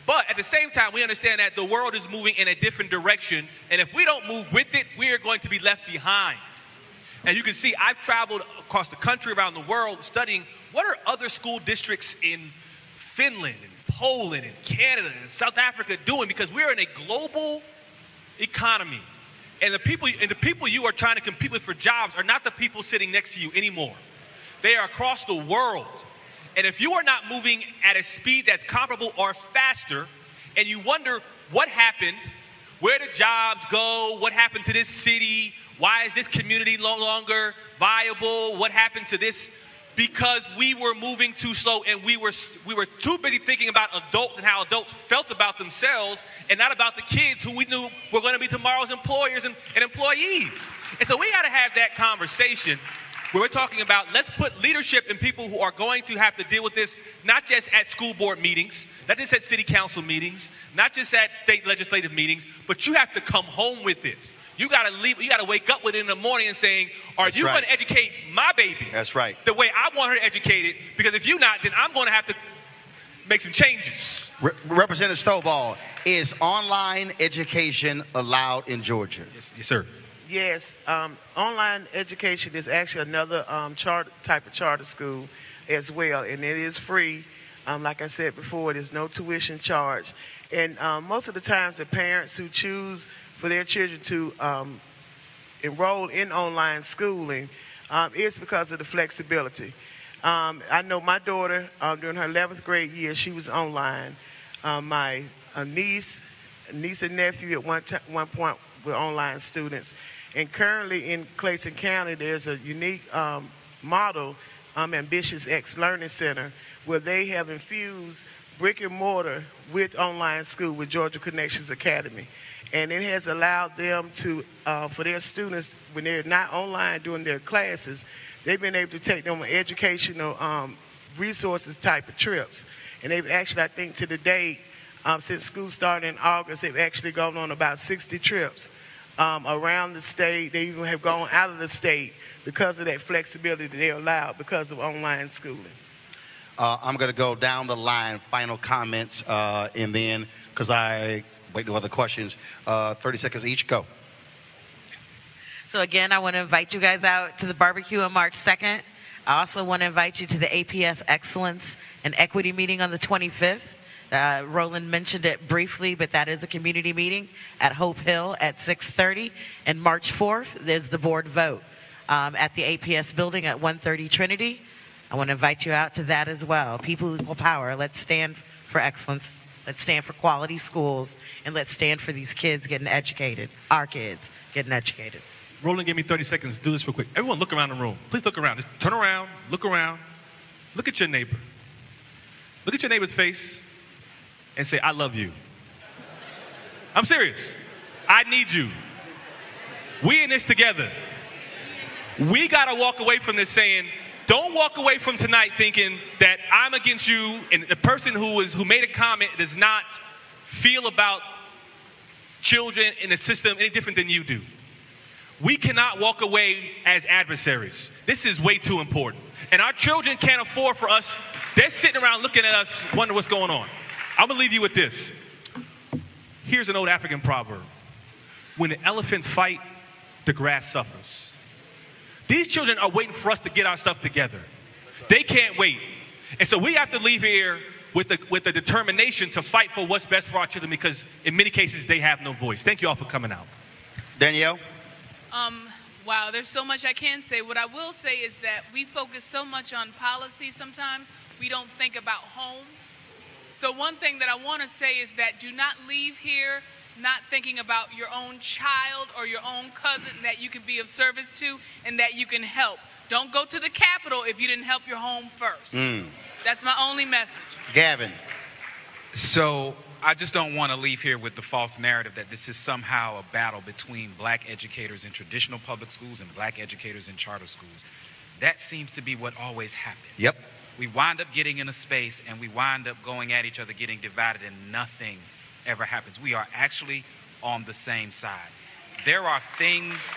But at the same time, we understand that the world is moving in a different direction. And if we don't move with it, we are going to be left behind. And you can see I've traveled across the country, around the world, studying what are other school districts in Finland and Poland and Canada and South Africa doing, because we're in a global economy. And the people you are trying to compete with for jobs are not the people sitting next to you anymore. They are across the world. And if you are not moving at a speed that's comparable or faster, and you wonder what happened, where did jobs go, what happened to this city, why is this community no longer viable, what happened to this? Because we were moving too slow, and we were too busy thinking about adults and how adults felt about themselves, and not about the kids who we knew were going to be tomorrow's employers and employees. And so we got to have that conversation where we're talking about, let's put leadership in people who are going to have to deal with this, not just at school board meetings, not just at city council meetings, not just at state legislative meetings, but you have to come home with it. You got to leave. You got to wake up with it in the morning and saying, "Are you going to educate my baby?" That's right. The way I want her to educate it, because if you're not, then I'm going to have to make some changes. Representative Stovall, is online education allowed in Georgia? Yes, sir. Yes, online education is actually another type of charter school as well, and it is free. Like I said before, there's no tuition charge. And most of the times the parents who choose for their children to enroll in online schooling is because of the flexibility. I know my daughter, during her 11th grade year, she was online. My niece and nephew at one point were online students. And currently in Clayton County, there's a unique model, Ambitious X Learning Center, where they have infused brick and mortar with online school with Georgia Connections Academy. And it has allowed them to, for their students, when they're not online doing their classes, they've been able to take them on educational resources type of trips. And they've actually, I think to the date, since school started in August, they've actually gone on about 60 trips around the state. They even have gone out of the state because of that flexibility that they're allowed because of online schooling. I'm going to go down the line, final comments, and then, because I wait for other questions, 30 seconds each, go. So again, I want to invite you guys out to the barbecue on March 2nd. I also want to invite you to the APS Excellence and Equity meeting on the 25th. Roland mentioned it briefly, but that is a community meeting at Hope Hill at 6:30. And March 4th, there's the board vote at the APS building at 130 Trinity. I want to invite you out to that as well. People equal power. Let's stand for excellence. Let's stand for quality schools. And let's stand for these kids getting educated, our kids getting educated. Roland gave me 30 seconds to do this real quick. Everyone look around the room. Please look around. Just turn around, look around. Look at your neighbor. Look at your neighbor's face and say, "I love you." I'm serious. I need you. We in this together. We got to walk away from this saying, don't walk away from tonight thinking that I'm against you and the person who made a comment does not feel about children in the system any different than you do. We cannot walk away as adversaries. This is way too important. And our children can't afford for us. They're sitting around looking at us, wondering what's going on. I'm going to leave you with this. Here's an old African proverb. When the elephants fight, the grass suffers. These children are waiting for us to get our stuff together. They can't wait. And so we have to leave here with the determination to fight for what's best for our children, because in many cases they have no voice. Thank you all for coming out. Danielle? Wow, there's so much I can say. What I will say is that we focus so much on policy sometimes, we don't think about home. So one thing that I want to say is that do not leave here not thinking about your own child or your own cousin that you can be of service to and that you can help. Don't go to the Capitol if you didn't help your home first. That's my only message. Gavin? So I just don't want to leave here with the false narrative that this is somehow a battle between black educators in traditional public schools and black educators in charter schools. That seems to be what always happens. Yep. We wind up getting in a space and we wind up going at each other, getting divided, and nothing ever happens. We are actually on the same side. There are things,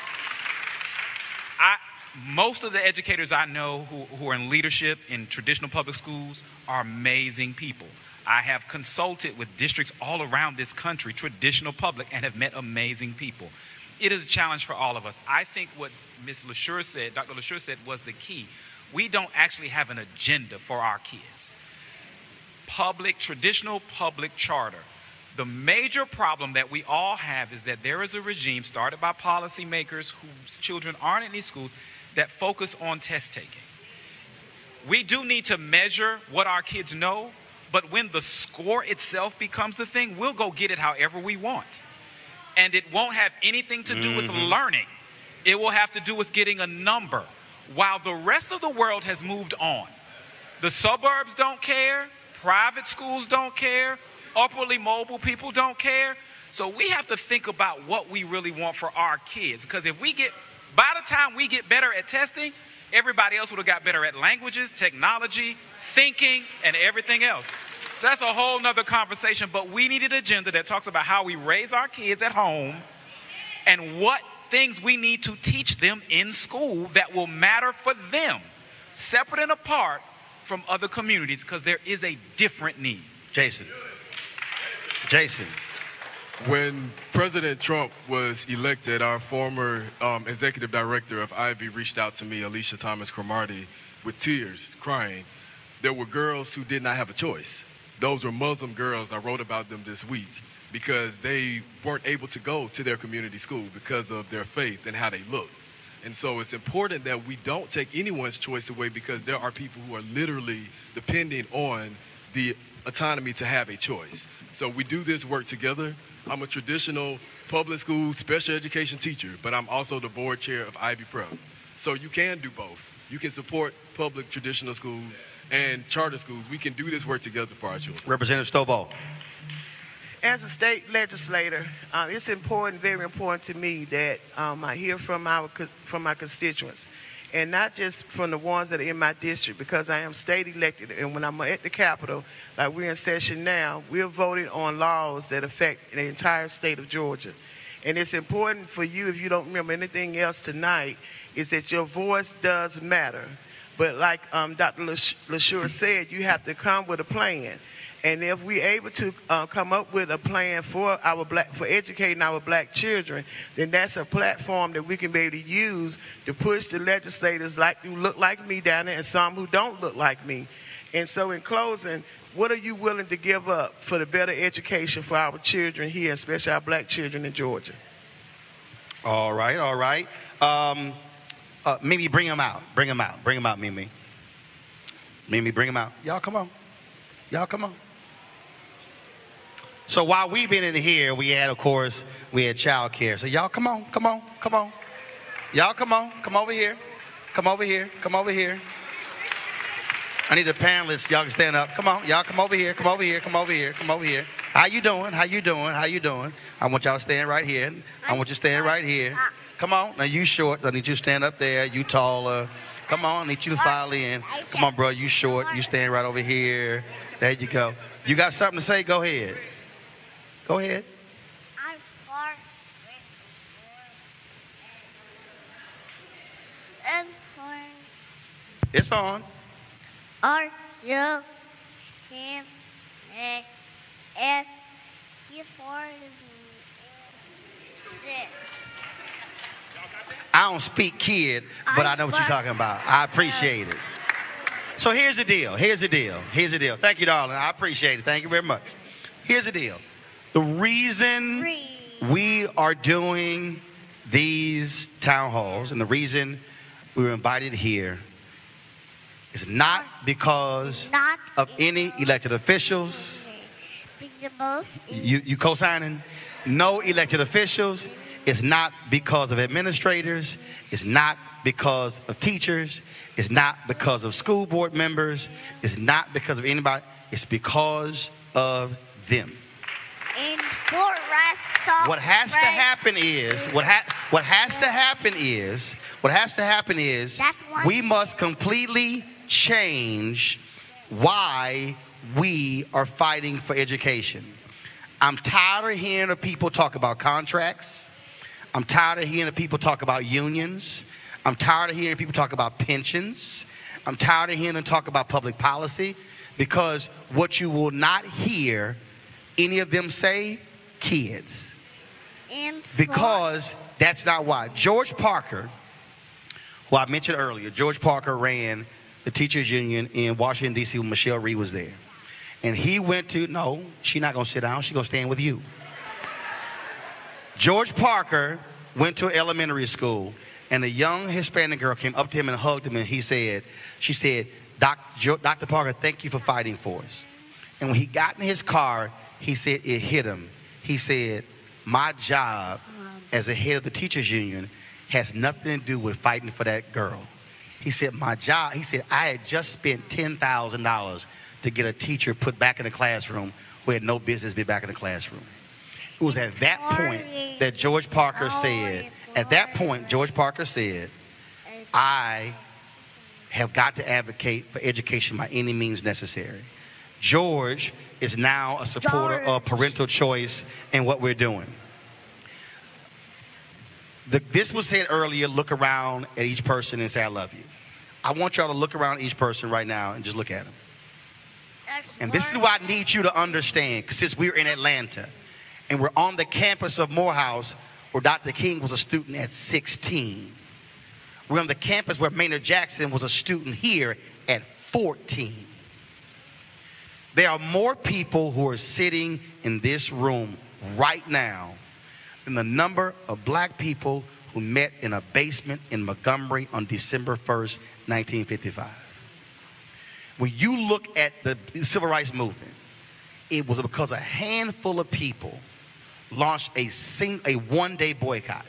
most of the educators I know who are in leadership in traditional public schools are amazing people. I have consulted with districts all around this country, traditional public, and have met amazing people. it is a challenge for all of us. I think what Ms. LaSure said, Dr. LaSure said, was the key. We don't actually have an agenda for our kids. Traditional public charter. The major problem that we all have is that there is a regime started by policymakers whose children aren't in these schools that focus on test taking. We do need to measure what our kids know, but when the score itself becomes the thing, we'll go get it however we want. And it won't have anything to do with learning. It will have to do with getting a number. While the rest of the world has moved on. The suburbs don't care. Private schools don't care. Upwardly mobile people don't care. So we have to think about what we really want for our kids. Because by the time we get better at testing, everybody else would have got better at languages, technology, thinking, and everything else. So that's a whole nother conversation. But we need an agenda that talks about how we raise our kids at home and what things we need to teach them in school that will matter for them, separate and apart from other communities, because there is a different need. Jason. When President Trump was elected, our former executive director of IB reached out to me, Alicia Thomas Cromartie, with tears, crying. There were girls who did not have a choice. Those were Muslim girls. I wrote about them this week because they weren't able to go to their community school because of their faith and how they looked. And so it's important that we don't take anyone's choice away, because there are people who are literally depending on the autonomy to have a choice. So we do this work together. I'm a traditional public school special education teacher, but I'm also the board chair of Ivy Prep. So you can do both. You can support public traditional schools and charter schools. We can do this work together for our children. Representative Stovall. As a state legislator, it's important, very important to me that I hear from my constituents, and not just from the ones that are in my district, because I am state elected. And when I'm at the Capitol, like we're in session now, we're voting on laws that affect the entire state of Georgia. And it's important for you, if you don't remember anything else tonight, is that your voice does matter. But like Dr. LaSure said, you have to come with a plan. And if we're able to come up with a plan for educating our black children, then that's a platform that we can be able to use to push the legislators who look like me down there and some who don't look like me. And so in closing, what are you willing to give up for the better education for our children here, especially our black children in Georgia? All right. Mimi, bring them out, Mimi. Mimi, bring them out. Y'all come on. So while we've been in here, we had child care. So y'all come on. Y'all come over here. Come over here. I need the panelists. Y'all can stand up. Come on. Y'all come over here. How you doing? I want y'all to stand right here. Come on. Now you short. I need you to stand up there. You taller. Come on. I need you to file in. Come on, bro. You short. You stand right over here. There you go. You got something to say? Go ahead. I'm far and It's on. Are you him if you for I don't speak kid, but I know what you're talking about. I appreciate it. So here's the deal. Thank you, darling. I appreciate it. Thank you very much. Here's the deal. The reason we are doing these town halls and the reason we were invited here is not because of any elected officials. You co-signing? No elected officials. It's not because of administrators. It's not because of teachers. It's not because of school board members. It's not because of anybody. It's because of them. What has to happen is we must completely change why we are fighting for education. I'm tired of hearing the people talk about contracts. I'm tired of hearing the people talk about unions. I'm tired of hearing people talk about pensions. I'm tired of hearing them talk about public policy, because what you will not hear any of them say, kids. Because that's not why. George Parker, who I mentioned earlier, George Parker ran the teachers union in Washington, D.C. when Michelle Reed was there. And he went to, no, she's not going to sit down. She's going to stand with you. George Parker went to elementary school, and a young Hispanic girl came up to him and hugged him, and she said, Dr. Parker, thank you for fighting for us. And when he got in his car, he said it hit him. He said, my job as the head of the teachers union has nothing to do with fighting for that girl. He said, my job, he said, I had just spent $10,000 to get a teacher put back in the classroom who had no business be back in the classroom. It was at that point that George Parker said, I have got to advocate for education by any means necessary. George is now a supporter of parental choice in what we're doing. This was said earlier, look around at each person and say, I love you. I want y'all to look around at each person right now and just look at them. And this is what I need you to understand, since we're in Atlanta and we're on the campus of Morehouse where Dr. King was a student at 16. We're on the campus where Maynard Jackson was a student here at 14. There are more people who are sitting in this room right now than the number of black people who met in a basement in Montgomery on December 1st, 1955. When you look at the civil rights movement, it was because a handful of people launched a one-day boycott.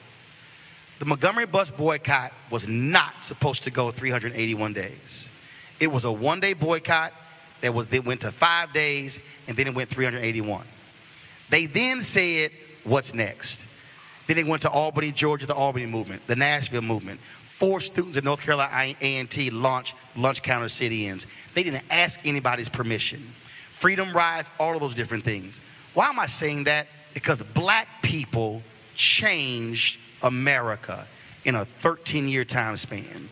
The Montgomery bus boycott was not supposed to go 381 days. It was a one-day boycott that went to 5 days, and then it went 381. They then said, what's next? Then they went to Albany, Georgia, the Albany movement, the Nashville movement. 4 students at North Carolina A&T launched lunch counter sit-ins. They didn't ask anybody's permission. Freedom rides, all of those different things. Why am I saying that? Because black people changed America in a 13-year time span.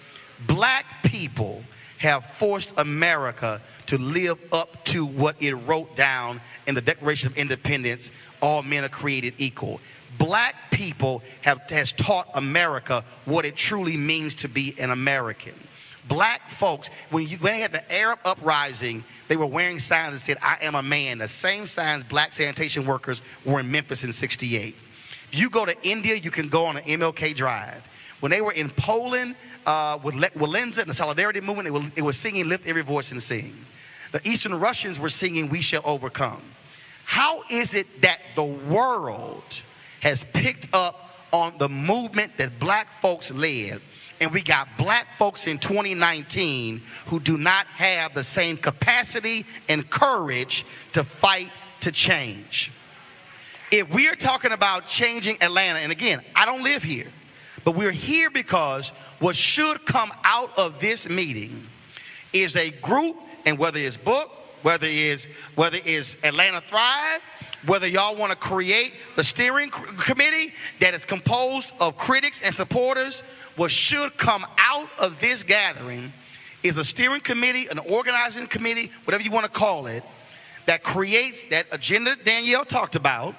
Black people have forced America to live up to what it wrote down in the Declaration of Independence, all men are created equal. Black people has taught America what it truly means to be an American. Black folks, when they had the Arab uprising, they were wearing signs that said, I am a man. The same signs black sanitation workers wore in Memphis in '68. If you go to India, you can go on an MLK Drive. When they were in Poland with Walenza and the Solidarity Movement, they were singing Lift Every Voice and Sing. The Eastern Russians were singing We Shall Overcome. How is it that the world has picked up on the movement that black folks led, and we got black folks in 2019 who do not have the same capacity and courage to fight to change? If we are talking about changing Atlanta, and again, I don't live here, but we're here because what should come out of this meeting is a group, and whether it's book, whether it's Atlanta Thrive, whether y'all want to create the steering committee that is composed of critics and supporters, what should come out of this gathering is a steering committee, an organizing committee, whatever you want to call it, that creates that agenda Danielle talked about,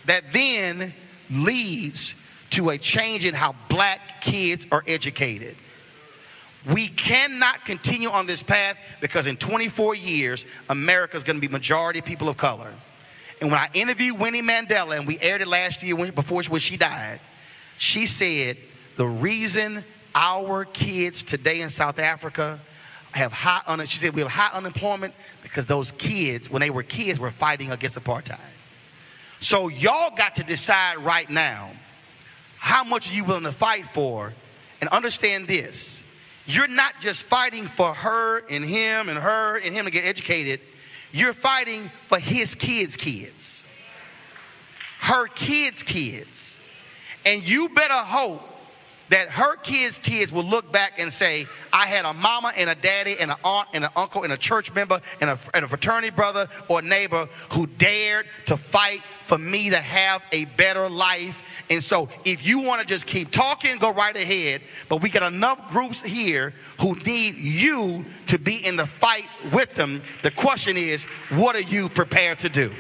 that then leads to a change in how black kids are educated. We cannot continue on this path because in 24 years, America is going to be majority people of color. And when I interviewed Winnie Mandela, and we aired it last year before she died, she said the reason our kids today in South Africa have she said we have high unemployment because those kids, when they were kids, were fighting against apartheid. So y'all got to decide right now, how much are you willing to fight for? And understand this, you're not just fighting for her and him to get educated. You're fighting for his kids' kids, her kids' kids. And you better hope that her kids' will look back and say, I had a mama and a daddy and an aunt and an uncle and a church member and a fraternity brother or a neighbor who dared to fight for me to have a better life. And so if you want to just keep talking, go right ahead. But we got enough groups here who need you to be in the fight with them. The question is, what are you prepared to do?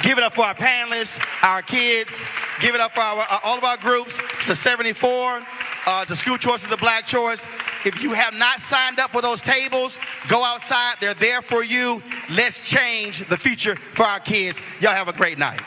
Give it up for our panelists, our kids. Give it up for all of our groups, the 74, the school choices, the black choice. If you have not signed up for those tables, go outside. They're there for you. Let's change the future for our kids. Y'all have a great night.